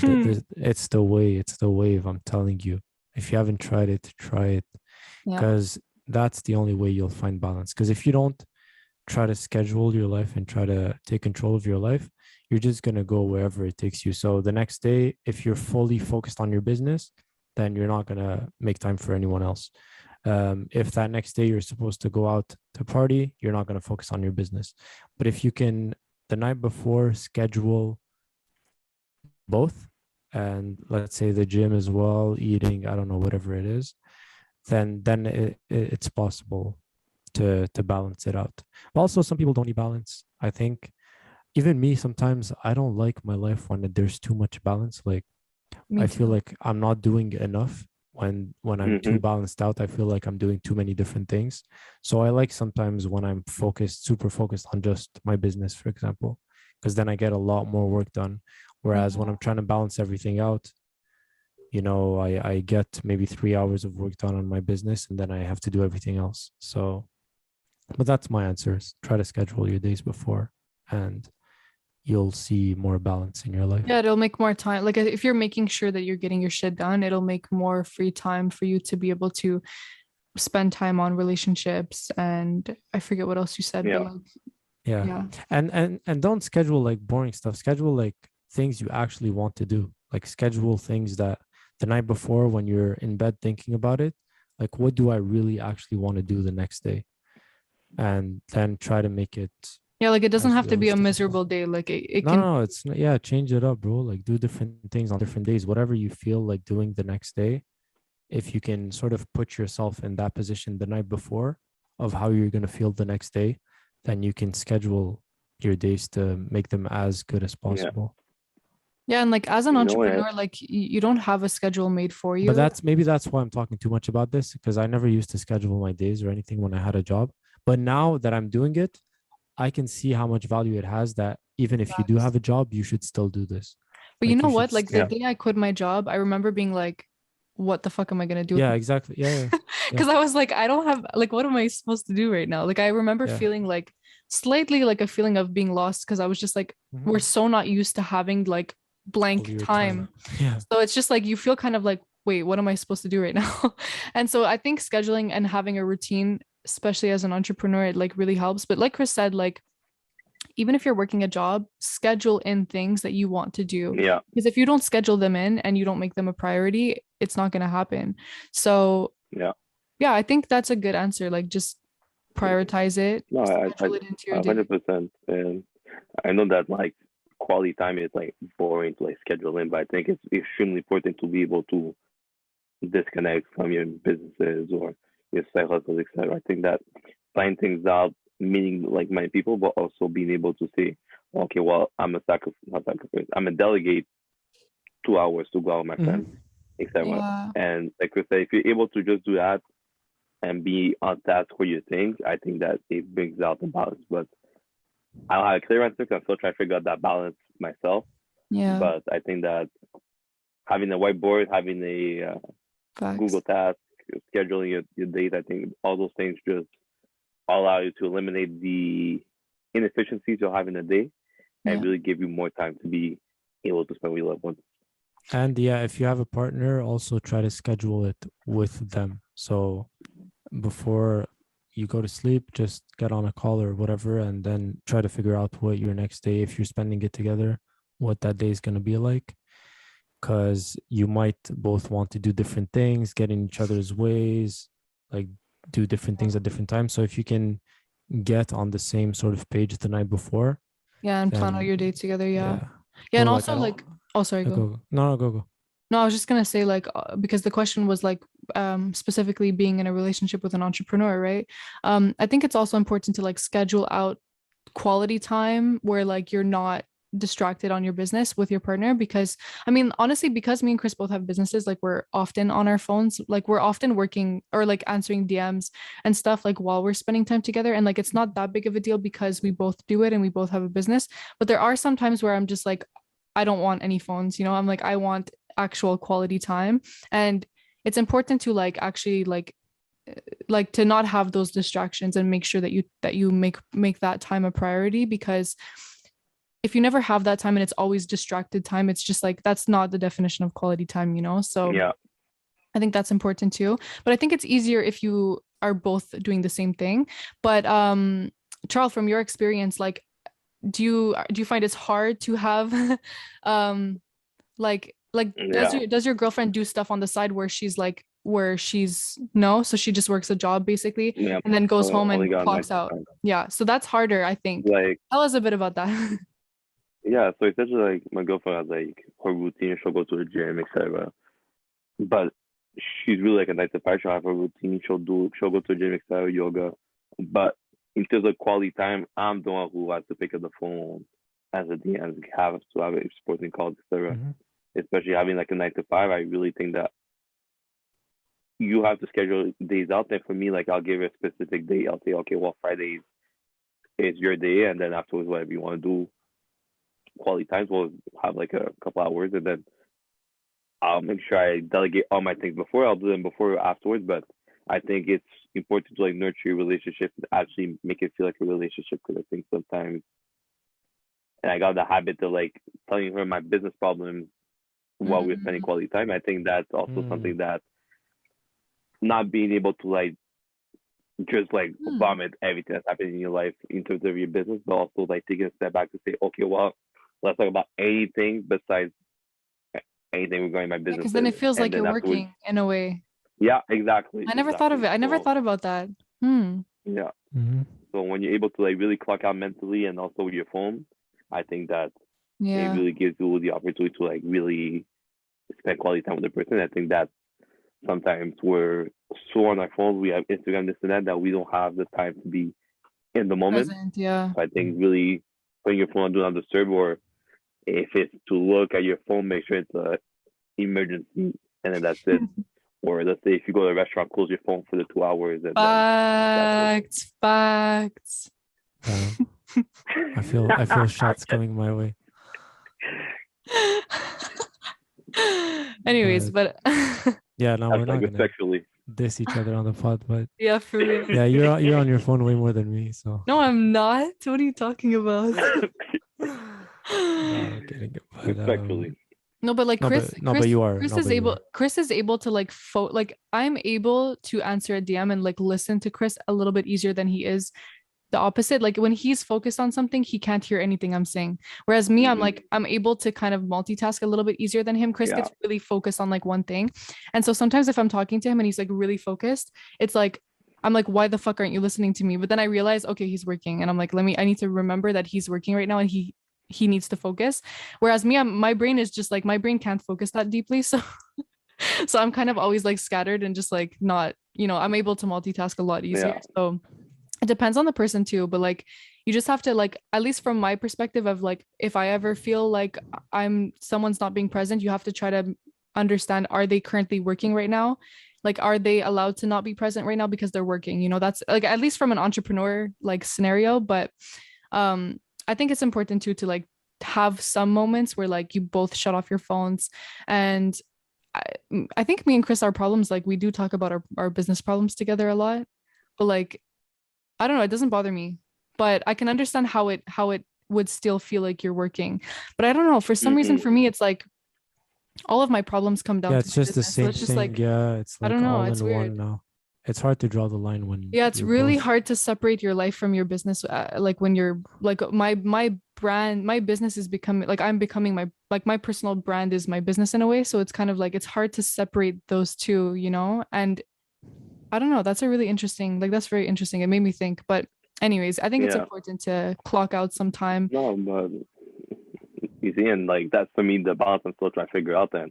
It's the way, it's the wave. I'm telling you. If you haven't tried it, try it, Yeah. because that's the only way you'll find balance. Because if you don't try to schedule your life and try to take control of your life, you're just gonna go wherever it takes you. So the next day, if you're fully focused on your business, then you're not gonna make time for anyone else. If that next day you're supposed to go out to party, you're not going to focus on your business. But if you can the night before schedule both, and let's say the gym as well, eating, I don't know, whatever it is, then it's possible to balance it out. But also some people don't need balance. I think even me, sometimes I don't like my life when there's too much balance. Like Me I feel too. like I'm not doing enough when I'm too balanced out. I feel like I'm doing too many different things. So I like sometimes when I'm focused, super focused on just my business, for example, because then I get a lot more work done. Whereas when I'm trying to balance everything out, I get maybe 3 hours of work done on my business and then I have to do everything else. So, but that's my answers. Try to schedule your days before and you'll see more balance in your life. Yeah, it'll make more time. Like if you're making sure that you're getting your shit done, it'll make more free time for you to be able to spend time on relationships and I forget what else you said, Yeah. but like Yeah. yeah. And don't schedule like boring stuff. Schedule like things you actually want to do. Like schedule things that the night before when you're in bed thinking about it, like what do I really actually want to do the next day? And then try to make it Yeah, like it doesn't as have to be a realistic as miserable possible. day. Like it No, can no, it's not, yeah, change it up, bro. Like do different things on different days. Whatever you feel like doing the next day, if you can sort of put yourself in that position the night before of how you're going to feel the next day, then you can schedule your days to make them as good as Yeah. possible. yeah, and like as an You know what? entrepreneur, like you don't have a schedule made for But you. that's why I'm talking too much about this because I never used to schedule my days or anything when I had a job. But now that I'm doing it, I can see how much value it has that even if you do Facts. have a job, you should still do this. But you Like know you should, what? Like the Yeah. day I quit my job, I remember being like, what the fuck am I gonna do with yeah, my exactly. Yeah, yeah, because I was like, I don't have like what am I supposed to do right now? Like I remember yeah. feeling like slightly like a feeling of being lost because I was just like, Mhm. we're so not used to having like All blank your time. time. Yeah. So it's just like you feel kind of like, wait, what am I supposed to do right now? And so I think scheduling and having a routine, especially as an entrepreneur, it like really helps. But like Chris said, like even if you're working a job, schedule in things that you want to do. Yeah. Because if you don't schedule them in and you don't make them a priority, it's not going to happen. So, Yeah. yeah, I think that's a good answer. Like, just prioritize it, No, schedule it into your day. 100%. And I know that like quality time is like boring to like schedule in, but I think it's extremely important to be able to disconnect from your businesses or your side hustles, etc. I think that planning things out, meeting like many people, but also being able to say, okay, well, I'm a sacrifice, not sacrifice, I'm a delegate 2 hours to go out with my friends, Mhm. etc. Yeah. And like I say, if you're able to just do that and be on task for your things, I think that it brings out the balance. But I don't have a clear answer because I'm still trying to figure out that balance myself. Yeah. But I think that having a whiteboard, having a Google Facts. Task, scheduling your days, I think all those things just allow you to eliminate the inefficiencies you'll have in a day and Yeah. really give you more time to be able to spend with your loved ones. And yeah, if you have a partner, also try to schedule it with them. So before you go to sleep, just get on a call or whatever, and then try to figure out what your next day, if you're spending it together, what that day is going to be like. Because you might both want to do different things, get in each other's ways, like do different things at different times. So if you can get on the same sort of page the night before, Yeah. And plan out then your day together. Yeah. yeah. Yeah. And Bro, like I also, don't like, oh, sorry, go, go. go. No, no, go, go. No, I was just gonna say like because the question was like specifically being in a relationship with an entrepreneur, right? I think it's also important to like schedule out quality time where like you're not distracted on your business with your partner because I mean honestly because me and Chris both have businesses like we're often on our phones like we're often working or like answering DMs and stuff like while we're spending time together and like it's not that big of a deal because we both do it and we both have a business but there are some times where I'm just like I don't want any phones, you know, I'm like I want actual quality time and it's important to like actually like to not have those distractions and make sure that you make that time a priority because if you never have that time and it's always distracted time it's just like that's not the definition of quality time, you know, so Yeah. I think that's important too but I think it's easier if you are both doing the same thing but Charles, from your experience like do you find it's hard to have like Yeah. does your girlfriend do stuff on the side where she's like where she's no so she just works a job basically Yeah. and then goes home Only and got clocks out 9 to 5. yeah so that's harder I think Like, tell us a bit about that. yeah, so essentially, like, my girlfriend has like her routine. She'll go to the gym, etc. But she's really like a 9 to 5. She'll have her routine. She'll go to the gym, etc. Yoga. But in terms of quality time, I'm the one who has to pick up the phone as a DM, have to have a supporting calls, etc. Mhm. Especially having like a 9 to 5, I really think that you have to schedule days out there. For me, like I'll give a specific day. I'll say, okay, well, Fridays is your day, and then afterwards, whatever you want to do, quality times, we'll have like a couple hours, and then I'll make sure I delegate all my things before. I'll do them before or afterwards, but I think it's important to like nurture your relationship and actually make it feel like a relationship, because I think sometimes, and I got the habit of like telling her my business problems while we're spending quality time. I think that's also something that not being able to like just like vomit everything that's happening in your life in terms of your business, but also like taking a step back to say, okay, well, let's talk about anything besides anything regarding my business. Because then it feels like you're working in a way. Yeah, exactly. I never thought of it. I never thought about that. Yeah. So when you're able to like really clock out mentally and also with your phone, I think that it really gives you the opportunity to like really spend quality time with the person. I think that sometimes we're so on our phones, we have Instagram, this and that we don't have the time to be in the moment. Present, yeah. So I think really putting your phone on do not disturb, or if it's to look at your phone, make sure it's a emergency, and then that's it. Or let's say if you go to a restaurant, close your phone for the 2 hours. And Facts. I feel shots coming my way. Anyways, but yeah, no, we're not gonna respectfully diss each other on the pod, but yeah, for real. Yeah, you're on your phone way more than me, so. No, I'm not. What are you talking about? No, kidding. Respectfully. No, but like Chris is able to like I'm able to answer a DM and like listen to Chris a little bit easier than he is the opposite. Like when he's focused on something, he can't hear anything I'm saying. Whereas me, I'm able to kind of multitask a little bit easier than him. Chris gets really focused on like one thing. And so sometimes if I'm talking to him and he's like really focused, it's like, I'm like, why the fuck aren't you listening to me? But then I realize, okay, he's working. And I'm like, I need to remember that he's working right now and he needs to focus. Whereas me, my brain is just like, my brain can't focus that deeply. So I'm kind of always like scattered and just like not, I'm able to multitask a lot easier. So it depends on the person too, but like, you just have to like, at least from my perspective of like, if I ever feel like someone's not being present, you have to try to understand, are they currently working right now? Like, are they allowed to not be present right now because they're working? That's like, at least from an entrepreneur like scenario. But I think it's important too to like have some moments where like you both shut off your phones. And I think me and Chris, our problems, like we do talk about our business problems together a lot, but like, I don't know, it doesn't bother me, but I can understand how it would still feel like you're working. But I don't know, for some reason for me, it's like all of my problems come down to it's just business. the same So it's just thing. like, It's like I don't know, all it's in weird. one now. It's hard to draw the line when it's really hard to separate your life from your business. Like when you're like my brand, my business is becoming like, I'm becoming my personal brand is my business in a way. So it's kind of like, it's hard to separate those two, and I don't know, that's very interesting. It made me think. But anyways, I think it's important to clock out some time. No, but you see, and like that's for me the balance I'm still trying to figure out. Then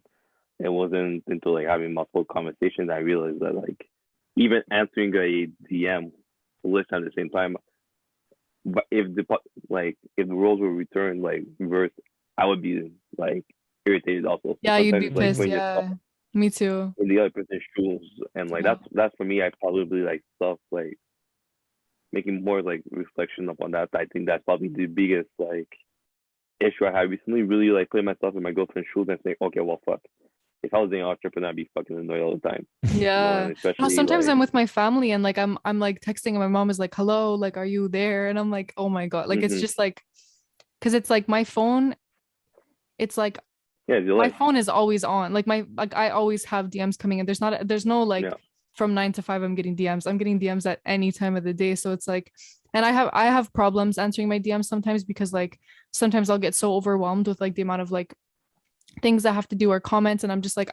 it wasn't until like having multiple conversations I realized that like even answering a DM listen at the same time, but if the roles were returned like reverse, I would be like irritated also. Yeah, you'd be pissed. Yeah, me too. In the other person's shoes, and like that's for me. I probably like stuff like making more like reflection upon that. I think that's probably the biggest like issue I had recently. Really like putting myself in my girlfriend's shoes and saying, okay, well, fuck. If I was an entrepreneur, I'd be fucking annoyed all the time. Yeah. Sometimes I'm with my family and like I'm like texting and my mom is like, hello, like, are you there? And I'm like, oh my God. Like it's just like, because it's like my phone, it's like my phone is always on. Like I always have DMs coming in. There's no like from 9 to 5 I'm getting DMs. I'm getting DMs at any time of the day. So it's like, and I have problems answering my DMs sometimes because like sometimes I'll get so overwhelmed with like the amount of like things that have to do or comments, and I'm just like,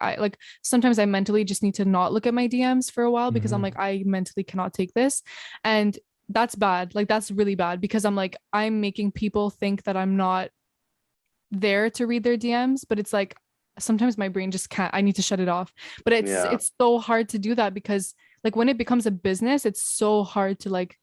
sometimes I mentally just need to not look at my DMs for a while because I'm like, I mentally cannot take this. And that's bad. Like that's really bad because I'm like, I'm making people think that I'm not there to read their DMs, but it's like sometimes my brain just can't. I need to shut it off. But it's so hard to do that because like when it becomes a business, it's so hard to like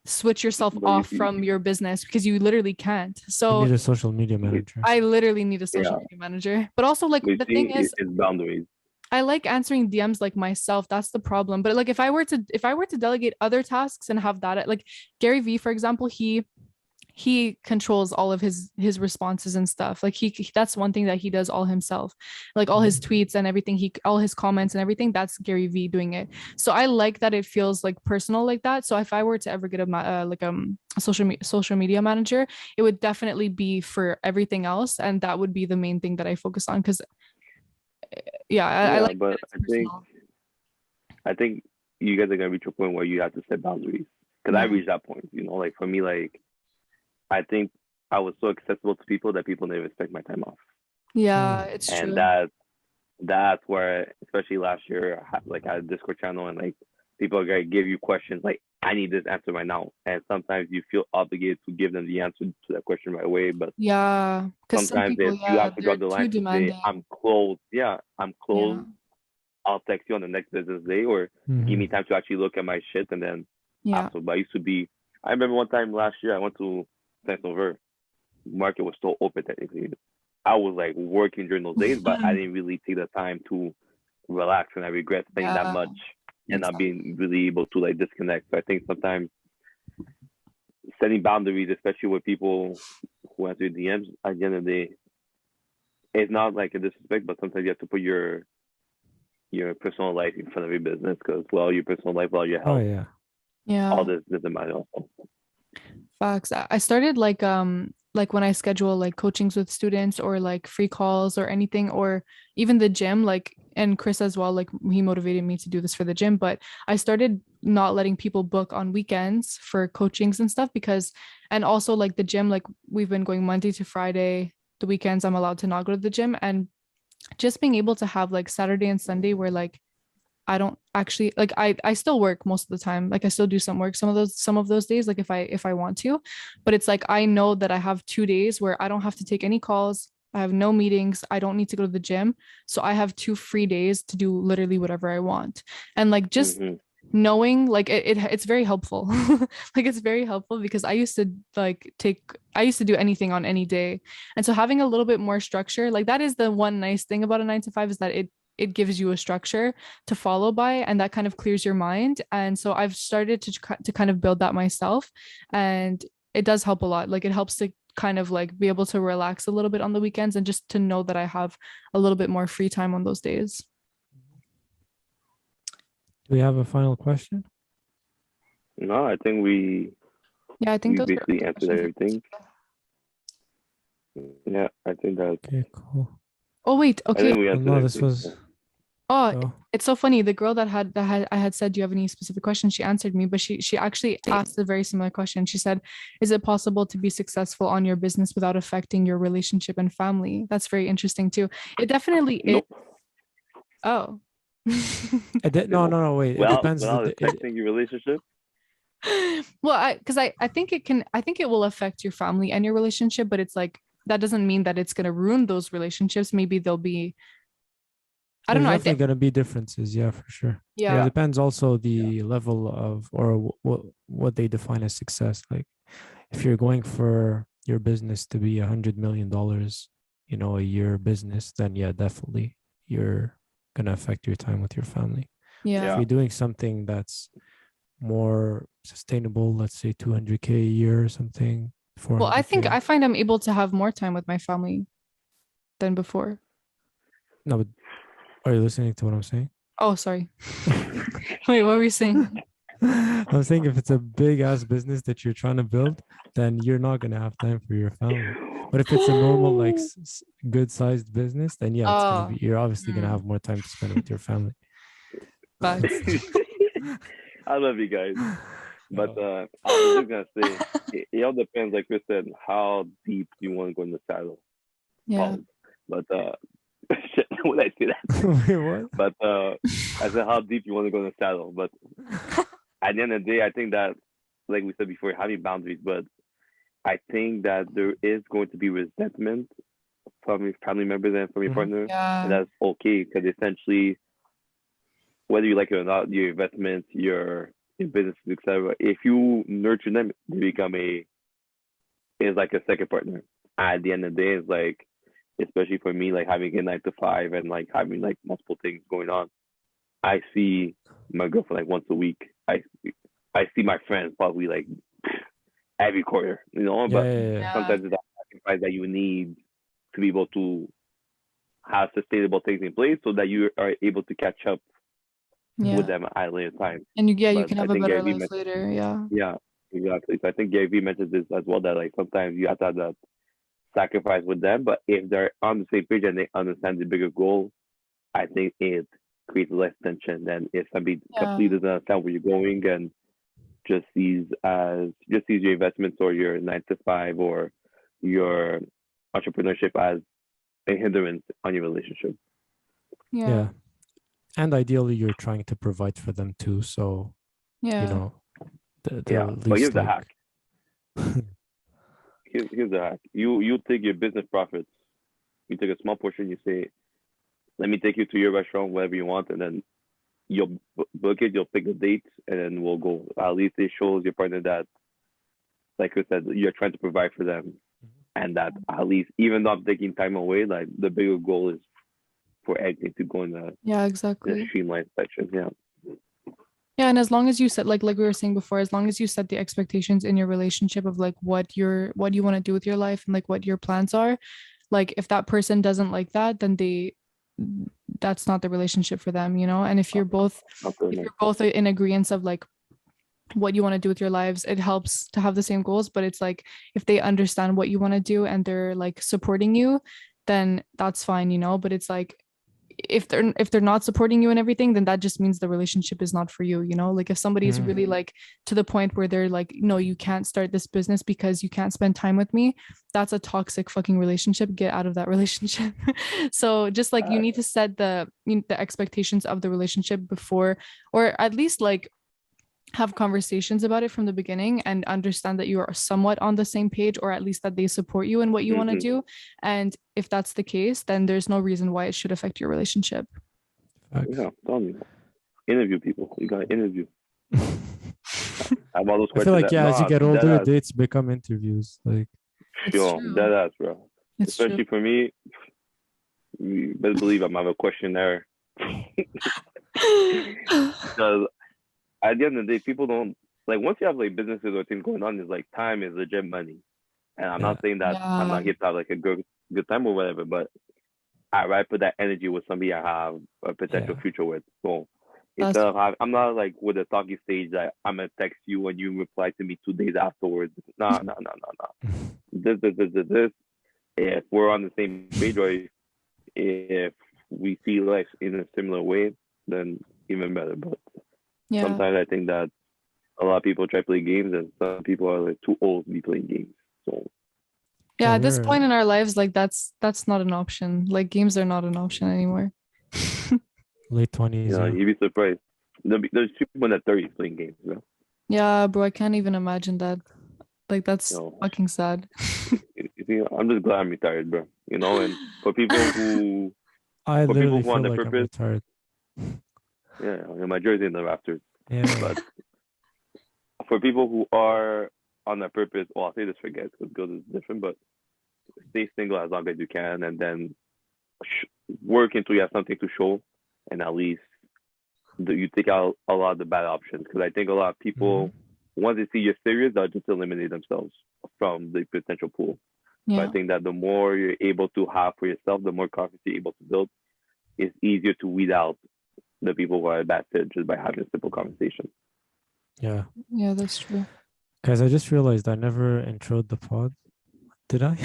switch yourself off from your business because you literally can't. So you need a social media manager. I literally need a social media manager. But also like the thing is boundaries. I like answering DMs like myself. That's the problem. But like if I were to delegate other tasks and have that, like Gary V, for example, he he controls all of his responses and stuff. Like that's one thing that he does all himself. Like all his tweets and everything, all his comments and everything, that's Gary Vee doing it. So I like that it feels like personal like that. So if I were to ever get a social media manager, it would definitely be for everything else, and that would be the main thing that I focus on, because I like but that it's personal. I think you guys are gonna reach a point where you have to set boundaries. Because I Yeah. reached that point, like for me, like I think I was so accessible to people that people didn't respect my time off, Yeah, it's and true. that's where, especially last year, like I had a Discord channel, and like people are gonna give you questions like, I need this answer right now, and sometimes you feel obligated to give them the answer to that question right away, but Yeah, because some sometimes people, if you have to draw they're the too line to say, demanding. I'm closed, I'm Yeah. closed, I'll text you on the next business day, or give me time to actually look at my shit, and then Yeah. after. But I remember one time last year I went to Saint Sauveur. Market was still open technically. I was like working during those days, but I didn't really take the time to relax, and I regret spending that Yeah, much and not exactly. being really able to like disconnect. So I think sometimes setting boundaries, especially with people who answer DMs, at the end of the day, it's not like a disrespect, but sometimes you have to put your personal life in front of your business, because your personal life, your Oh health, yeah. Yeah. all this doesn't matter. Also. Facts. I started like when I schedule like coachings with students or like free calls or anything, or even the gym, like, and Chris as well, like he motivated me to do this for the gym, but I started not letting people book on weekends for coachings and stuff, because, and also like the gym, like we've been going Monday to Friday. The weekends I'm allowed to not go to the gym, and just being able to have like Saturday and Sunday where like I don't actually like, I still work most of the time. Like I still do some work some of those days, like if I want to. But it's like I know that I have 2 days where I don't have to take any calls. I have no meetings. I don't need to go to the gym. So I have 2 free days to do literally whatever I want. And like just Mm-hmm. knowing, like it's very helpful. Like it's very helpful, because I used to do anything on any day. And so having a little bit more structure, like that is the one nice thing about a 9 to 5, is that it gives you a structure to follow by, and that kind of clears your mind. And so I've started to kind of build that myself, and it does help a lot. Like it helps to kind of like be able to relax a little bit on the weekends, and just to know that I have a little bit more free time on those days. Do we have a final question? No, I think we Yeah, I think those are all basically the answered questions. everything. Yeah, I think that. Okay, cool. Oh wait, I okay. think we Well, answered no, this everything. was Oh, so. it's so funny. The girl I had said, "Do you have any specific questions?" She answered me, but she actually asked a very similar question. She said, "Is it possible to be successful on your business without affecting your relationship and family?" That's very interesting too. It definitely is. Nope. Oh. No, Nope. no, no. Wait. It Well, depends. without affecting your relationship. Well, I think I think it will affect your family and your relationship, but it's like that doesn't mean that it's gonna ruin those relationships. Maybe they'll be, I don't There's know. I definitely think, going to be differences. Yeah, for sure. And it yeah, Yeah. depends also Yeah. the level of, or what they define as success. Like if you're going for your business to be $100 million, a year business, then yeah, definitely you're going to affect your time with your family. If yeah. Yeah. you're doing something that's more sustainable, let's say 200K a year or something, Well, I think 400K. I find I'm able to have more time with my family than before. No, but are you listening to what I'm saying? Oh, sorry. Wait, what were you saying? I'm saying if it's a big ass business that you're trying to build, then you're not gonna have time for your family. But if it's a normal, like good sized business, then yeah, it's gonna Oh, be. You're obviously gonna mm, have more time to spend with your family. facts. I love you guys, but Oh. I was just gonna say it all depends, like Chris said, how deep you want to go in the saddle. Yeah. Pause. But shit, when I say that, Wait, what? but I said how deep you want to go in the saddle. But at the end of the day, I think that, like we said before, having boundaries, but I think that there is going to be resentment from your family members and from your Mhm. partner, and Yeah. that's okay, because essentially, whether you like it or not, your investments, your businesses, etc. If you nurture them, they become it's like a second partner. At the end of the day, it's like, especially for me, like having a 9 to 5 and like having like multiple things going on. I see my girlfriend like once a week. I see my friends probably like every quarter, Yeah, but yeah, yeah. sometimes it's that sacrifice that you need to be able to have sustainable things in place so that you are able to catch up Yeah. with them at a later time. And you But can I have a think better Gary life Vee later. Yeah. yeah, exactly. So I think Gary Vee mentions this as well, that like sometimes you have to have that sacrifice with them, but if they're on the same page and they understand the bigger goal, I think it creates less tension than if somebody completely doesn't understand where you're going and just sees your investments or your 9 to 5 or your entrepreneurship as a hindrance on your relationship. Yeah. Yeah. And ideally, you're trying to provide for them too. So, Yeah. you know, the Yeah, but here's least the like, hack. Here's the hack. You take your business profits, you take a small portion, you say, let me take you to your restaurant, whatever you want, and then you'll book it, you'll pick a date, and then we'll go. At least it shows your partner that, like I said, you're trying to provide for them, and that at least, even though I'm taking time away, like the bigger goal is for everything to go in the exactly. streamlined section. Yeah. Yeah, and as long as you set like we were saying before, as long as you set the expectations in your relationship of like what you want to do with your life and like what your plans are, like if that person doesn't like that, then that's not the relationship for them, And if you're both in agreement of like what you want to do with your lives, it helps to have the same goals. But it's like if they understand what you want to do and they're like supporting you, then that's fine, But it's like if they're not supporting you and everything, then that just means the relationship is not for you, Like if somebody's really like to the point where they're like, no, you can't start this business because you can't spend time with me, that's a toxic fucking relationship. Get out of that relationship. So just like you need to set the expectations of the relationship before, or at least like have conversations about it from the beginning and understand that you are somewhat on the same page, or at least that they support you in what you want to do. And if that's the case, then there's no reason why it should affect your relationship. Yeah, tell me. Interview people. You gotta interview. I feel like as you get older, dates become interviews. Like, dead ass, bro. Especially for me, you better believe I'm have a questionnaire. Because at the end of the day, people don't like once you have like businesses or things going on, it's like time is legit money. And I'm not saying that I'm not here to have like a good time or whatever, but I'd rather put that energy with somebody I have a potential future with. So instead of I'm not like with a talking stage that I'm gonna text you and you reply to me 2 days afterwards. No. This. If we're on the same page or if we see life in a similar way, then even better. But sometimes I think that a lot of people try to play games and some people are like too old to be playing games. So at this point in our lives, like that's not an option. Like games are not an option anymore. Late 20s. You'd be surprised. There's people in their 30s playing games, bro. Yeah, bro, I can't even imagine that. Like that's fucking sad. I'm just glad I'm retired, bro. And for people who I for literally people who feel on like the purpose, I'm retired. Yeah, my jersey in the rafters. Yeah. But for people who are on their purpose, well, I'll say this for guys because girls is different, but stay single as long as you can, and then work until you have something to show, and at least you take out a lot of the bad options. Because I think a lot of people, once they see you're serious, they'll just eliminate themselves from the potential pool. Yeah. So I think that the more you're able to have for yourself, the more confidence you're able to build, it's easier to weed out the people who are a bad fit just by having a simple conversation. Yeah. Yeah, that's true. Guys, I just realized I never introed the pod. Did I?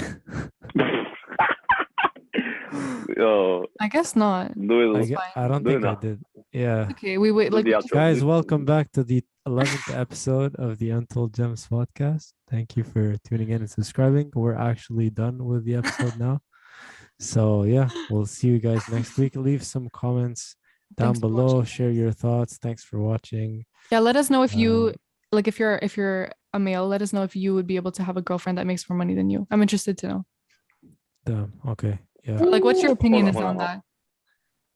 Yo, I guess not. I don't think I did. Yeah. Okay, we wait. Like, guys, welcome back to the 11th episode of the Untold Gems podcast. Thank you for tuning in and subscribing. We're actually done with the episode now. So yeah, we'll see you guys next week. Leave some comments down below. Share your thoughts. Thanks for watching. Yeah, let us know if you like if you're a male. Let us know if you would be able to have a girlfriend that makes more money than you. I'm interested to know. Okay. Yeah. Like, what's your opinion on that?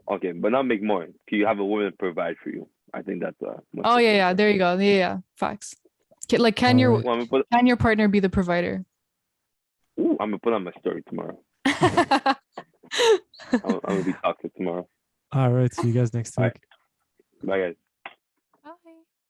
Okay, but not make more. Can you have a woman provide for you? I think that's oh yeah, there you go. Yeah, facts. Can your partner be the provider? Ooh, I'm gonna put on my story tomorrow. I'm gonna be toxic tomorrow. All right, see you guys next week. Bye guys.